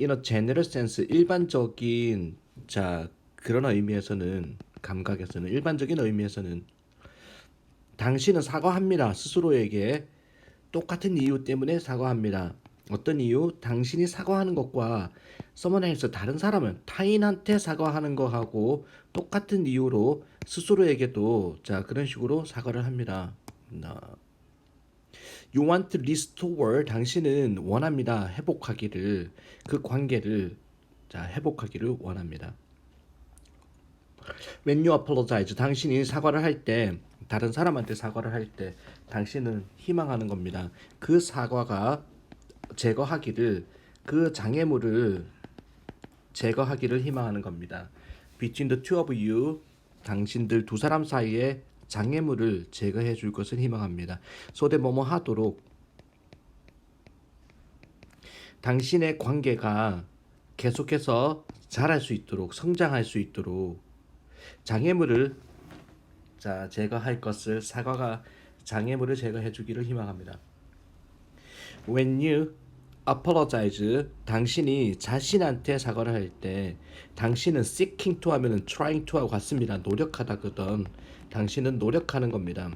In a general sense 일반적인 자 그런 의미에서는 감각에서는 일반적인 의미에서는 당신은 사과합니다. 스스로에게 똑같은 이유 때문에 사과합니다. 어떤 이유? 당신이 사과하는 것과 someone else 다른 사람은 타인한테 사과하는 거하고 똑같은 이유로 스스로에게도 자 그런 식으로 사과를 합니다. You want to restore 당신은 원합니다. 회복하기를 그 관계를 자 회복하기를 원합니다. When you apologize 당신이 사과를 할 때 다른 사람한테 사과를 할 때 당신은 희망하는 겁니다. 그 사과가 제거하기를 그 장애물을 제거하기를 희망하는 겁니다. Between the two of you 당신들 두 사람 사이에 장애물을 제거해 줄 것을 희망합니다. so that 뭐뭐 하도록 당신의 관계가 계속해서 자랄 수 있도록 성장할 수 있도록 장애물을 자 제거할 것을 사과가 장애물을 제거해 주기를 희망합니다. When you apologize 당신이 자신한테 사과를 할 때 당신은 seeking to 하면은 trying to하고 같습니다. 노력하다거든. 당신은 노력하는 겁니다.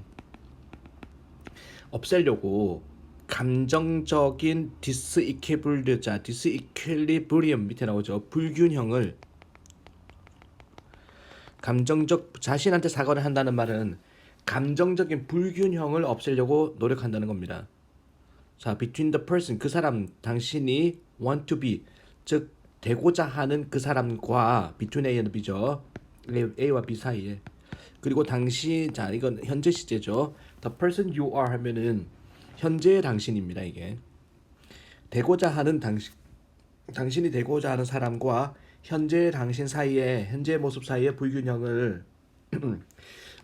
없애려고 감정적인 디스이퀴리브리엄 밑에 나오죠. 불균형을 감정적 자신한테 사과를 한다는 말은 감정적인 불균형을 없애려고 노력한다는 겁니다. 자, between the person 그 사람 당신이 want to be 즉 되고자 하는 그 사람과 between A and B죠. A와 B 사이에. 그리고 당신 자 이건 현재 시제죠. The person you are 하면은 현재의 당신입니다. 이게 되고자 하는 당신이 되고자 하는 사람과 현재의 당신 사이에 현재의 모습 사이의 불균형을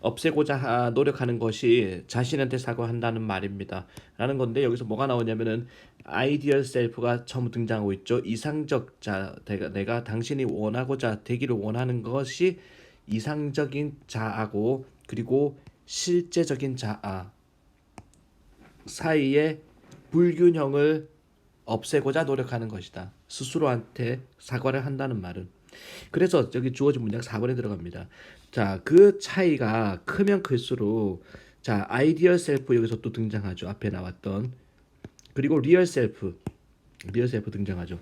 없애고자 노력하는 것이 자신한테 사과한다는 말입니다. 라는 건데 여기서 뭐가 나오냐면은 아이디얼 셀프가 처음 등장하고 있죠. 이상적 자 내가 당신이 원하고자 되기를 원하는 것이 이상적인 자아고 그리고 실제적인 자아 사이의 불균형을 없애고자 노력하는 것이다. 스스로한테 사과를 한다는 말은. 그래서 여기 주어진 문장 4번에 들어갑니다. 자, 그 차이가 크면 클수록 자, 아이디얼 셀프 여기서 또 등장하죠. 앞에 나왔던. 그리고 리얼 셀프 등장하죠.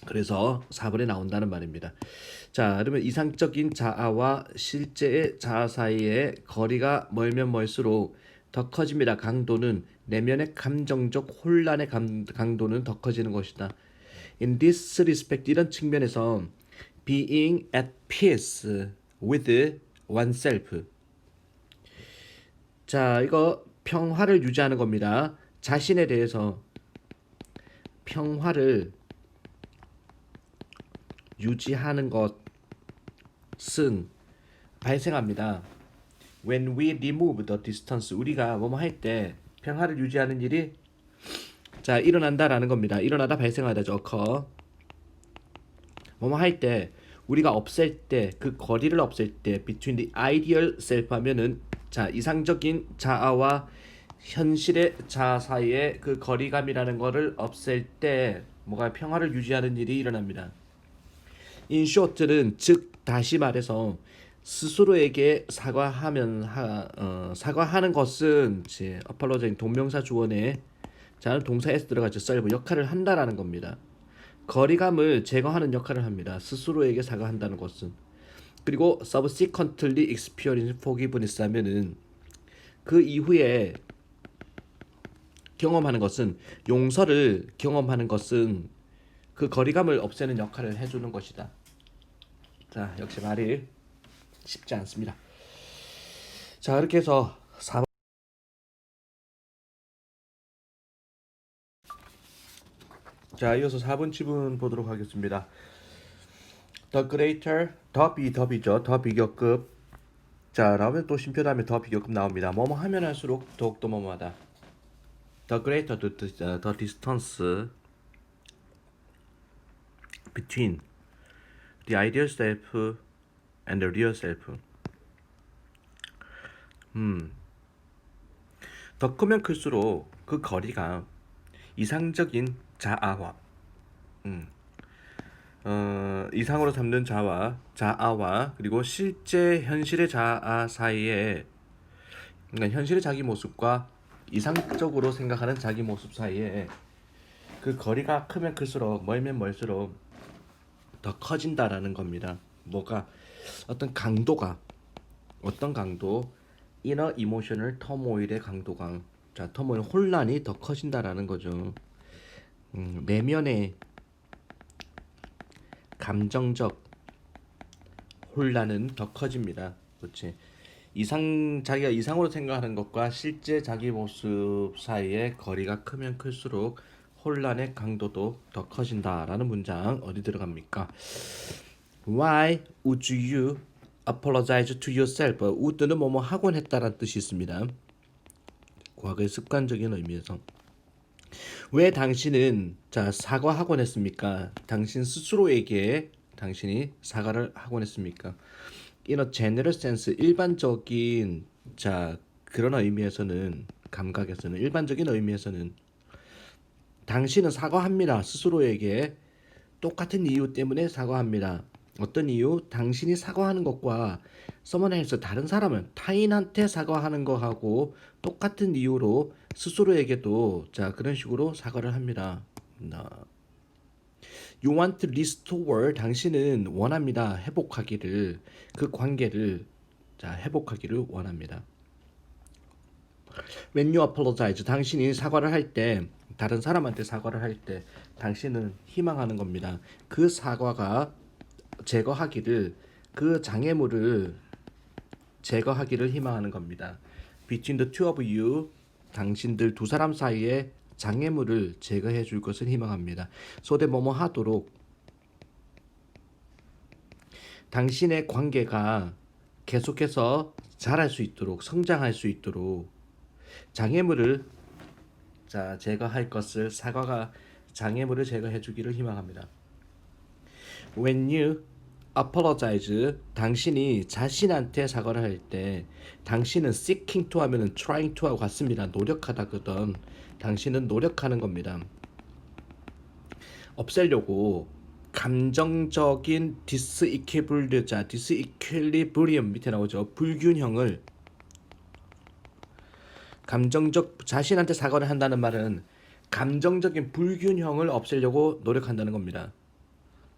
그래서 4번에 나온다는 말입니다. 자, 그러면 이상적인 자아와 실제의 자아 사이의 거리가 멀면 멀수록 더 커집니다. 강도는 내면의 감정적 혼란의 강도는 더 커지는 것이다. In this respect 이런 측면에서 being at peace with oneself. 자, 이거 평화를 유지하는 겁니다. 자신에 대해서 평화를 유지하는 것은 발생합니다. When we remove the distance, 우리가 뭐뭐 할 때 평화를 유지하는 일이 자 일어난다라는 겁니다. 일어나다 발생하다죠. occur. 뭐뭐 할 때 우리가 없앨 때 그 거리를 없앨 때 between the ideal self 하면은 자 이상적인 자아와 현실의 자아 사이의 그 거리감이라는 거를 없앨 때 뭐가 평화를 유지하는 일이 일어납니다. In short는 즉 다시 말해서 스스로에게 사과하는 것은 이제 apologize 동명사 주어에 자는 동사에서 들어가죠. serve 역할을 한다라는 겁니다. 거리감을 제거하는 역할을 합니다. 스스로에게 사과한다는 것은. 그리고 subsequently experience forgiveness 하면은 그 이후에 경험하는 것은 용서를 경험하는 것은 그 거리감을 없애는 역할을 해주는 것이다. 자, 역시 말이 쉽지 않습니다. 자, 이렇게 해서 4번. 자, 이어서 4번 지문 보도록 하겠습니다. The greater, 더 비죠. 더 비교급. 자, 나오면 또 쉼표 다음에 더 비교급 나옵니다. 뭐뭐 하면 할수록 더욱더 뭐뭐하다. The greater the distance between the ideal self and the real self. 더 크면 클수록 그 거리가 이상적인 자아와 이상으로 삼는 자아와 그리고 실제 현실의 자아 사이에 그러니까 현실의 자기 모습과 이상적으로 생각하는 자기 모습 사이에 그 거리가 크면 클수록 멀면 멀수록 더 커진다라는 겁니다. 뭐가 어떤 강도 inner emotional turmoil의 강도가 자 터모일 혼란이 더 커진다라는 거죠. 내면의 감정적 혼란은 더 커집니다. 그렇지. 자기가 이상으로 생각하는 것과 실제 자기 모습 사이의 거리가 크면 클수록 혼란의 강도도 더 커진다라는 문장 어디 들어갑니까? Why would you apologize to yourself? would는 뭐뭐 하곤 했다라는 뜻이 있습니다. 과거의 습관적인 의미에서 왜 당신은 자 사과하곤 했습니까? 당신 스스로에게 당신이 사과를 하곤 했습니까? In a general sense 일반적인 자 그런 의미에서는 감각에서는 일반적인 의미에서는 당신은 사과합니다. 스스로에게 똑같은 이유 때문에 사과합니다. 어떤 이유? 당신이 사과하는 것과 someone else 다른 사람은 타인한테 사과하는 거하고 똑같은 이유로 스스로에게도 자 그런 식으로 사과를 합니다. You want to restore 당신은 원합니다. 회복하기를 그 관계를 자 회복하기를 원합니다. When you apologize, 당신이 사과를 할 때, 다른 사람한테 사과를 할 때, 당신은 희망하는 겁니다. 그 사과가 제거하기를, 그 장애물을 제거하기를 희망하는 겁니다. Between the two of you, 당신들 두 사람 사이에 장애물을 제거해 줄 것을 희망합니다. so that 뭐뭐 하도록 당신의 관계가 계속해서 자랄 수 있도록 성장할 수 있도록 장애물을 제거할 것을 사과가 장애물을 제거해 주기를 희망합니다. When you apologize, 당신이 자신한테 사과를 할 때 당신은 seeking to 하면은 trying to하고 같습니다. 노력하다거든. 당신은 노력하는 겁니다. 없애려고 감정적인 디스이퀴블리엄 밑에 나오죠. 불균형을 감정적 자신한테 사과를 한다는 말은 감정적인 불균형을 없애려고 노력한다는 겁니다.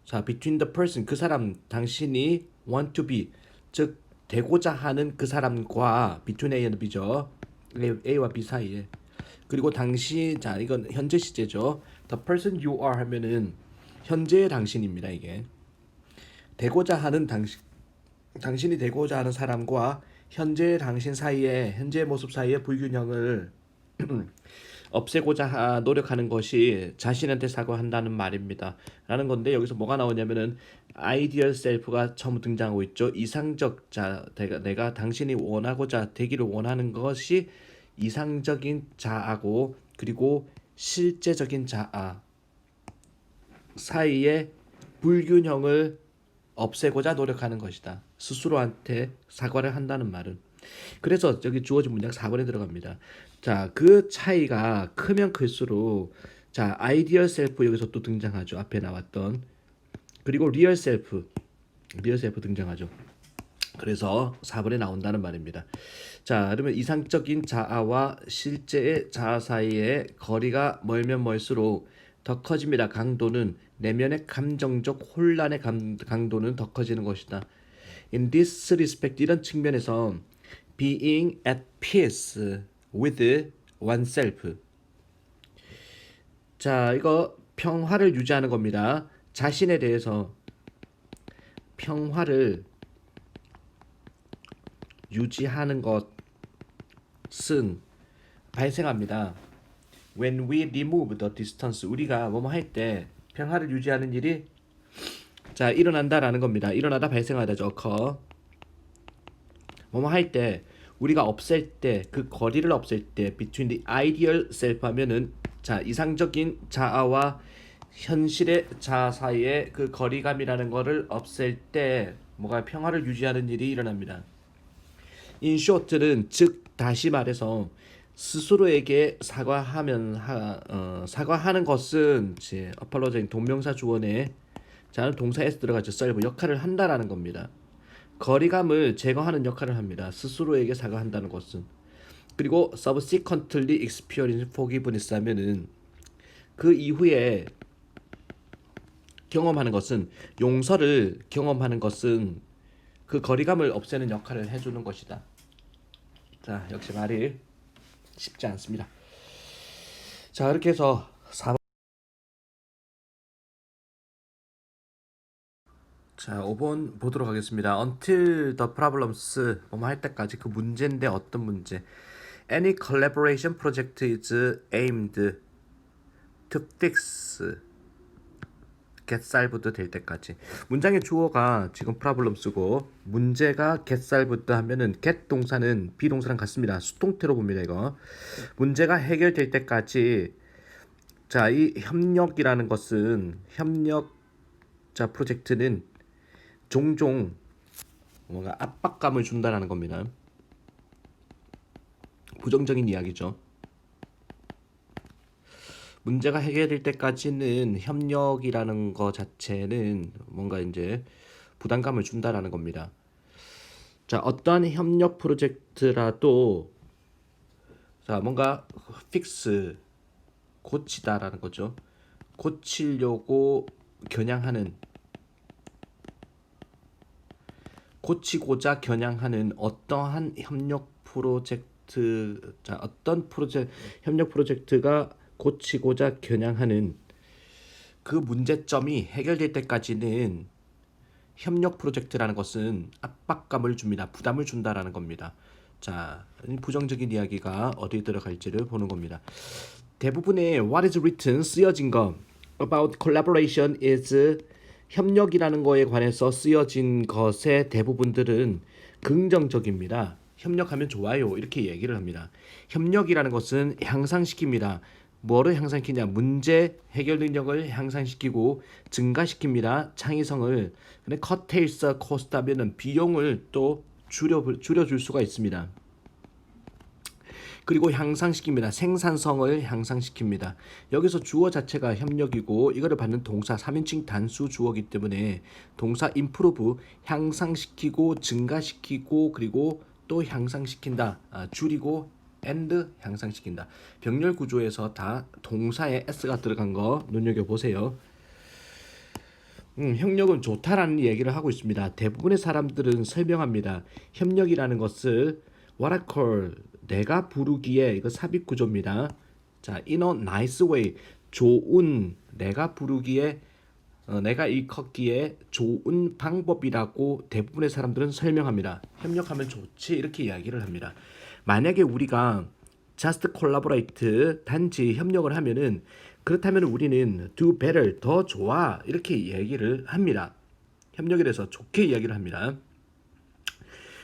자, between the person 그 사람 당신이 want to be 즉 되고자 하는 그 사람과 between A and B죠. A와 B 사이에. 그리고 당신 자 이건 현재 시제죠. The person you are 하면은 현재의 당신입니다. 이게 되고자 하는 당신이 되고자 하는 사람과 현재의 당신 사이에 현재의 모습 사이의 불균형을 없애고자 노력하는 것이 자신한테 사과한다는 말입니다. 라는 건데 여기서 뭐가 나오냐면은 아이디얼 셀프가 처음 등장하고 있죠. 이상적 자 내가 당신이 원하고자 되기를 원하는 것이 이상적인 자아고 그리고 실제적인 자아 사이의 불균형을 없애고자 노력하는 것이다. 스스로한테 사과를 한다는 말은. 그래서 여기 주어진 문장 4번에 들어갑니다. 자, 그 차이가 크면 클수록 자, 아이디얼 셀프 여기서 또 등장하죠. 앞에 나왔던. 그리고 리얼 셀프 등장하죠. 그래서 4번에 나온다는 말입니다. 자, 그러면 이상적인 자아와 실제의 자아 사이의 거리가 멀면 멀수록 더 커집니다. 강도는 내면의 감정적 혼란의 강도는 더 커지는 것이다. In this respect 이런 측면에서 being at peace with oneself. 자, 이거 평화를 유지하는 겁니다. 자신에 대해서 평화를 유지하는 것은 발생합니다. When we remove the distance, 우리가 뭐뭐 할 때 평화를 유지하는 일이 자 일어난다라는 겁니다. 일어나다 발생하다죠. occur. 뭐뭐 할 때 우리가 없앨 때 그 거리를 없앨 때 between the ideal self 하면은 자 이상적인 자아와 현실의 자아 사이의 그 거리감이라는 거를 없앨 때 뭐가 평화를 유지하는 일이 일어납니다. In short는 즉 다시 말해서 스스로에게 사과하는 것은 이제 apologize 동명사 주어에 자는 동사에서 들어가죠. serve 역할을 한다라는 겁니다. 거리감을 제거하는 역할을 합니다. 스스로에게 사과한다는 것은. 그리고 subsequently experience forgiveness 하면은 그 이후에 경험하는 것은 용서를 경험하는 것은 그 거리감을 없애는 역할을 해주는 것이다. 자, 역시 말이 쉽지 않습니다. 자, 이렇게 해서 4번. 자, 5번 보도록 하겠습니다. Until the problems 뭐뭐 할 때까지 그 문제인데 어떤 문제? Any collaboration project is aimed to fix get solved 될 때까지. 문장의 주어가 지금 problems고 문제가 get solved 하면은 get 동사는 비동사랑 같습니다. 수동태로 봅니다. 이거 문제가 해결될 때까지. 자, 이 협력이라는 것은 자 프로젝트는 종종 뭔가 압박감을 준다라는 겁니다. 부정적인 이야기죠. 문제가 해결될 때까지는 협력이라는 거 자체는 뭔가 이제 부담감을 준다라는 겁니다. 자, 어떠한 협력 프로젝트라도 자, 뭔가 fix 고치다라는 거죠. 고치려고 고치고자 겨냥하는 어떠한 협력 프로젝트, 자, 어떤 협력 프로젝트가 고치고자 겨냥하는 그 문제점이 해결될 때까지는 협력 프로젝트라는 것은 압박감을 줍니다. 부담을 준다라는 겁니다. 자, 부정적인 이야기가 어디에 들어갈지를 보는 겁니다. 대부분의 what is written 쓰여진 거 about collaboration is 협력이라는 거에 관해서 쓰여진 것의 대부분들은 긍정적입니다. 협력하면 좋아요 이렇게 얘기를 합니다. 협력이라는 것은 향상시킵니다. 뭐를 향상시키냐? 문제 해결 능력을 향상시키고 증가시킵니다. 창의성을. 근데 curtails cost 하면은 비용을 또 줄여줄 수가 있습니다. 그리고 향상시킵니다. 생산성을 향상시킵니다. 여기서 주어 자체가 협력이고 이거를 받는 동사 3인칭 단수 주어이기 때문에 동사 improve 향상시키고 증가시키고 그리고 또 향상시킨다. 줄이고 and 향상시킨다. 병렬 구조에서 다 동사에 s가 들어간 거 눈여겨보세요. 협력은 좋다라는 얘기를 하고 있습니다. 대부분의 사람들은 설명합니다. 협력이라는 것을 what I call 내가 부르기에 이거 삽입 구조입니다. 자, in a nice way 좋은 내가 부르기에 내가 일컫기에 좋은 방법이라고 대부분의 사람들은 설명합니다. 협력하면 좋지 이렇게 이야기를 합니다. 만약에 우리가 just collaborate 단지 협력을 하면은 그렇다면 우리는 do better 더 좋아 이렇게 얘기를 합니다. 협력에 대해서 좋게 이야기를 합니다.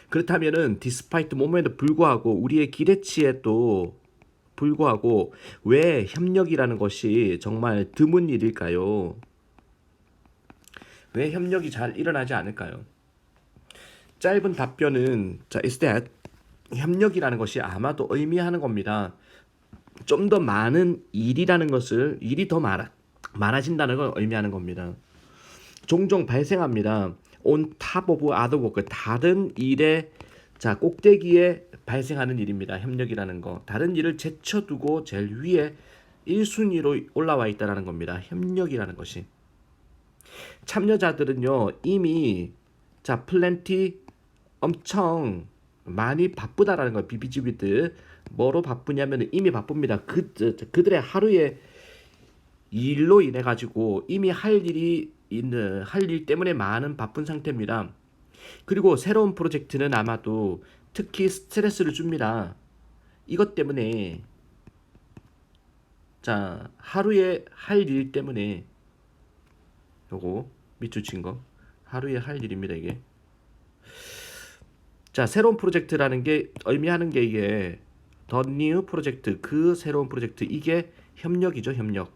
그렇다면은 despite 몸에도 불구하고 우리의 기대치에도 불구하고 왜 협력이라는 것이 정말 드문 일일까요? 왜 협력이 잘 일어나지 않을까요? 짧은 답변은 자, is that 협력이라는 것이 아마도 의미하는 겁니다. 좀 더 많은 일이라는 것을 일이 더 많아진다는 걸 의미하는 겁니다. 종종 발생합니다. on top of other work 다른 일의 자 꼭대기에 발생하는 일입니다. 협력이라는 거 다른 일을 제쳐두고 제일 위에 1순위로 올라와 있다는 겁니다. 협력이라는 것이 참여자들은요 이미 자 플랜티 엄청 많이 바쁘다라는 거예요. 비비지비들 뭐로 바쁘냐면 이미 바쁩니다. 그들의 하루의 일로 인해 가지고 이미 할 일 때문에 많은 바쁜 상태입니다. 그리고 새로운 프로젝트는 아마도 특히 스트레스를 줍니다. 이것 때문에 자 하루에 할 일 때문에 요거 밑줄 거 하루에 할 일입니다. 이게 자 새로운 프로젝트라는 게 의미하는 게 이게 the new 프로젝트 그 새로운 프로젝트 이게 협력이죠. 협력.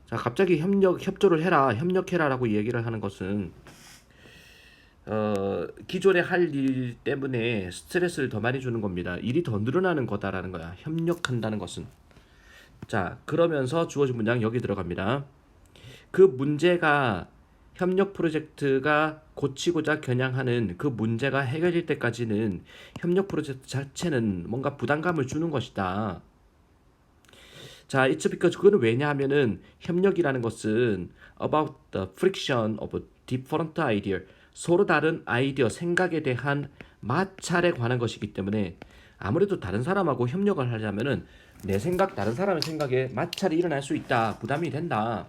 자 갑자기 협조를 해라 협력해라라고 얘기를 하는 것은 기존에 할 일 때문에 스트레스를 더 많이 주는 겁니다. 일이 더 늘어나는 거다라는 거야. 협력한다는 것은. 자 그러면서 주어진 문장 여기 들어갑니다. 그 문제가 협력 프로젝트가 고치고자 겨냥하는 그 문제가 해결될 때까지는 협력 프로젝트 자체는 뭔가 부담감을 주는 것이다. 자, it's because 그거는 왜냐하면은 협력이라는 것은 about the friction of different idea 서로 다른 아이디어, 생각에 대한 마찰에 관한 것이기 때문에 아무래도 다른 사람하고 협력을 하려면은 내 생각, 다른 사람의 생각에 마찰이 일어날 수 있다. 부담이 된다.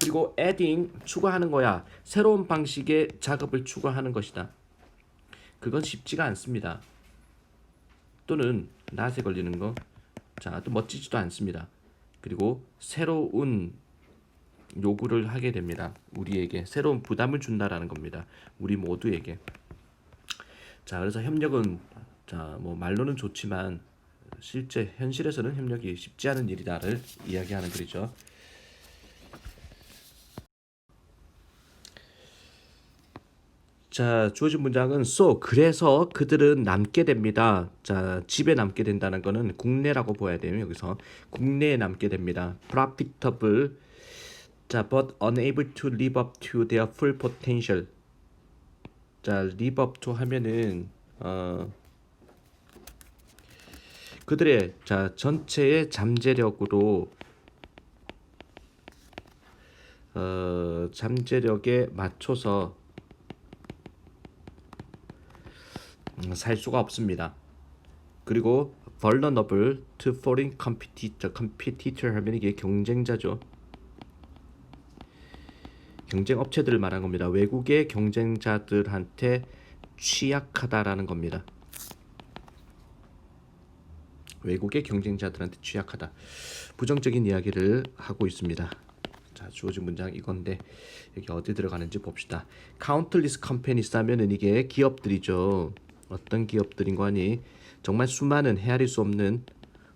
그리고 adding, 추가하는 거야. 새로운 방식의 작업을 추가하는 것이다. 그건 쉽지가 않습니다. 또는 낯에 걸리는 거. 자, 또 멋지지도 않습니다. 그리고 새로운 요구를 하게 됩니다. 우리에게 새로운 부담을 준다라는 겁니다. 우리 모두에게. 자, 그래서 협력은 자, 뭐 말로는 좋지만 실제 현실에서는 협력이 쉽지 않은 일이다를 이야기하는 글이죠. 자, 주어진 문장은 so 그래서 그들은 남게 됩니다. 자, 집에 남게 된다는 거는 국내라고 봐야 돼요. 여기서 국내에 남게 됩니다. profitable 자, but unable to live up to their full potential. 자, live up to 하면은 그들의 자 전체의 잠재력으로 잠재력에 맞춰서 살 수가 없습니다. 그리고 vulnerable to foreign competitor 하면 이게 경쟁자죠. 경쟁 업체들을 말한 겁니다. 외국의 경쟁자들한테 취약하다라는 겁니다. 외국의 경쟁자들한테 취약하다. 부정적인 이야기를 하고 있습니다. 자, 주어진 문장 이건데 여기 어디 들어가는지 봅시다. Countless companies 하면은 이게 기업들이죠. 어떤 기업들인 거 아니? 정말 수많은 헤아릴 수 없는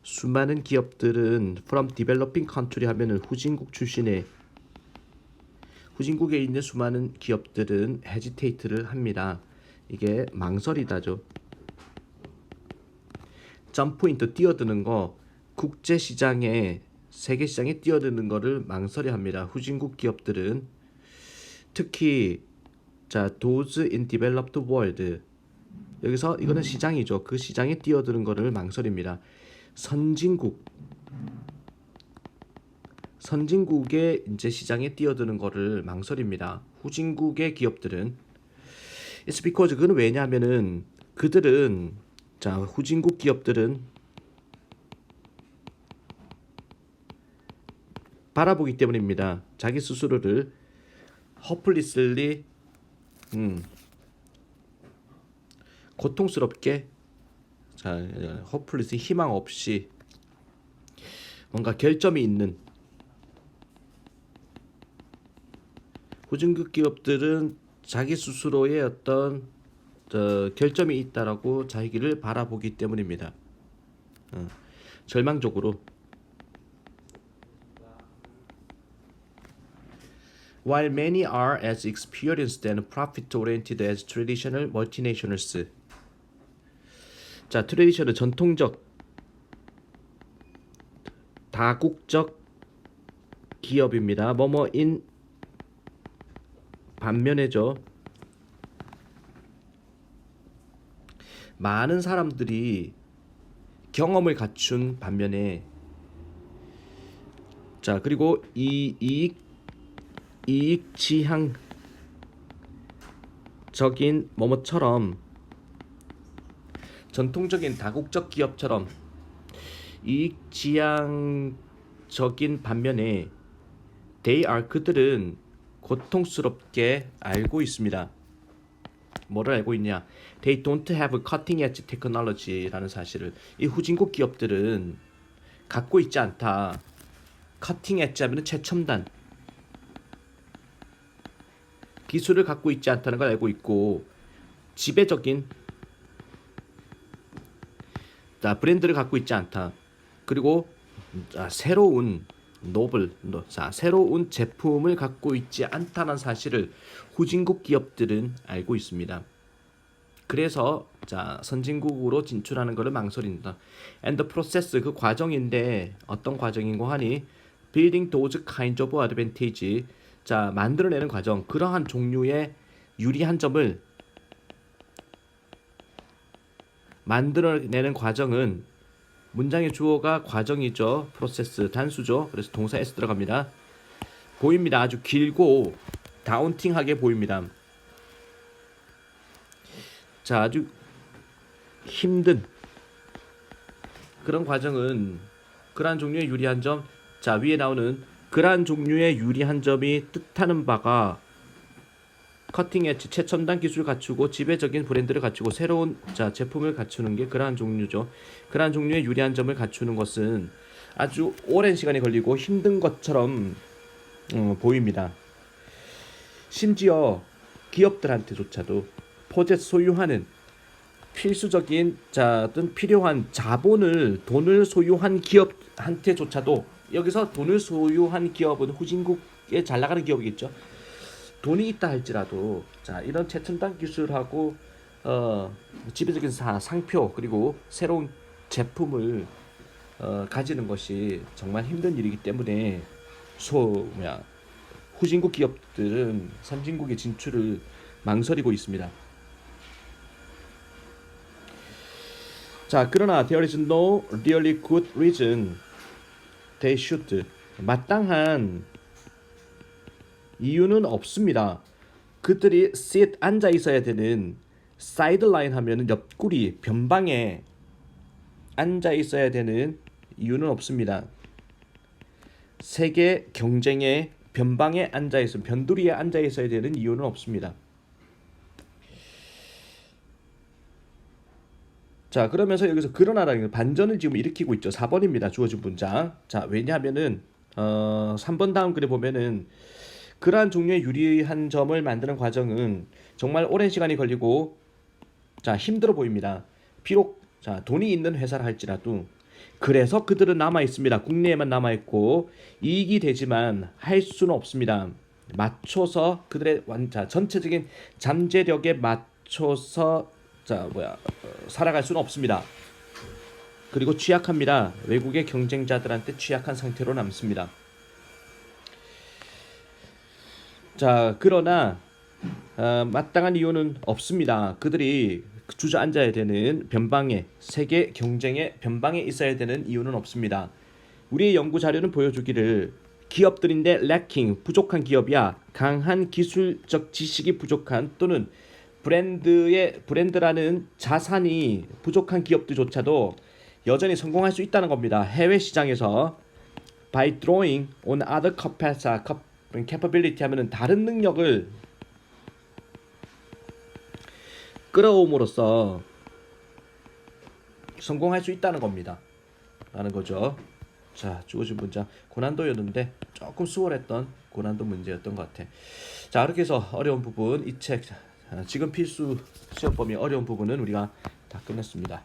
수많은 기업들은 from developing country 하면은 후진국 출신의 후진국에 있는 수많은 기업들은 hesitate를 합니다. 이게 망설이다죠. 점프 인터 뛰어드는 거 국제 시장에 세계 시장에 뛰어드는 거를 망설여합니다. 후진국 기업들은 특히 자 those in developed world 여기서 이거는 시장이죠. 그 시장에 뛰어드는 거를 망설입니다. 선진국의 이제 시장에 뛰어드는 거를 망설입니다. 후진국의 기업들은 It's because 그건 왜냐하면은 그들은 자 후진국 기업들은 바라보기 때문입니다. 자기 스스로를 hopelessly 고통스럽게 자 hopeless 희망 없이 뭔가 결점이 있는 후진국 기업들은 자기 스스로의 어떤 결점이 있다라고 자기를 바라보기 때문입니다. 절망적으로. While many are as experienced and profit-oriented as traditional multinationals. 자, 트레디셔널 전통적 다국적 기업입니다. 뭐뭐인 반면에죠. 많은 사람들이 경험을 갖춘 반면에 자 그리고 이 이익 지향적인 뭐뭐처럼 전통적인 다국적 기업처럼 이익 지향적인 반면에 they are 그들은 고통스럽게 알고 있습니다. 뭐를 알고 있냐? They don't have cutting edge technology라는 사실을 이 후진국 기업들은 갖고 있지 않다. cutting edge 하면 최첨단 기술을 갖고 있지 않다는 걸 알고 있고 지배적인 자, 브랜드를 갖고 있지 않다. 그리고 새로운 새로운 제품을 갖고 있지 않다는 사실을 후진국 기업들은 알고 있습니다. 그래서 자 선진국으로 진출하는 것을 망설인다. And the process 그 과정인데 어떤 과정인고 하니 building those kinds of advantage 자 만들어내는 과정 그러한 종류의 유리한 점을 만들어내는 과정은 문장의 주어가 과정이죠. 프로세스 단수죠. 그래서 동사 s 들어갑니다. 보입니다. 아주 길고 다운팅하게 보입니다. 자 아주 힘든 그런 과정은 그러한 종류의 유리한 점. 자 위에 나오는 그러한 종류의 유리한 점이 뜻하는 바가 커팅 엣지 최첨단 기술을 갖추고 지배적인 브랜드를 갖추고 새로운 제품을 갖추는 게 그러한 종류죠. 그러한 종류의 유리한 점을 갖추는 것은 아주 오랜 시간이 걸리고 힘든 것처럼 보입니다. 심지어 기업들한테조차도 포젯 소유하는 필수적인 어떤 필요한 돈을 소유한 기업한테조차도 여기서 돈을 소유한 기업은 후진국에 잘 나가는 기업이겠죠. 돈이 있다 할지라도 자 이런 최첨단 기술하고 지배적인 상표 그리고 새로운 제품을 가지는 것이 정말 힘든 일이기 때문에 후진국 기업들은 선진국의 진출을 망설이고 있습니다. 자 그러나 there is no really good reason they should 마땅한 이유는 없습니다. 그들이 앉아 있어야 되는 사이드라인 하면은 옆구리 변방에 앉아 있어야 되는 이유는 없습니다. 세계 경쟁의 변방에 앉아 있어 변두리에 앉아 있어야 되는 이유는 없습니다. 자, 그러면서 여기서 그러나라는 반전을 지금 일으키고 있죠. 4번입니다. 주어진 문장. 자, 왜냐하면은 3번 다음 글에 보면은 그러한 종류의 유리한 점을 만드는 과정은 정말 오랜 시간이 걸리고 자, 힘들어 보입니다. 비록 자, 돈이 있는 회사를 할지라도 그래서 그들은 남아 있습니다. 국내에만 남아 있고 이익이 되지만 할 수는 없습니다. 맞춰서 그들의 전체적인 잠재력에 맞춰서 살아갈 수는 없습니다. 그리고 취약합니다. 외국의 경쟁자들한테 취약한 상태로 남습니다. 자, 그러나 마땅한 이유는 없습니다. 그들이 주저앉아야 되는 변방에 세계 경쟁의 변방에 있어야 되는 이유는 없습니다. 우리의 연구 자료는 보여주기를 기업들인데 lacking 부족한 기업이야 강한 기술적 지식이 부족한 또는 브랜드라는 자산이 부족한 기업들조차도 여전히 성공할 수 있다는 겁니다. 해외 시장에서 by drawing on other capability 하면은 다른 능력을 끌어옴으로써 성공할 수 있다는 겁니다. 라는 거죠. 자, 주어진 문장 고난도였는데 조금 수월했던 고난도 문제였던 것 같아. 자, 이렇게 해서 어려운 부분 이 책 지금 필수 시험 범위 어려운 부분은 우리가 다 끝냈습니다.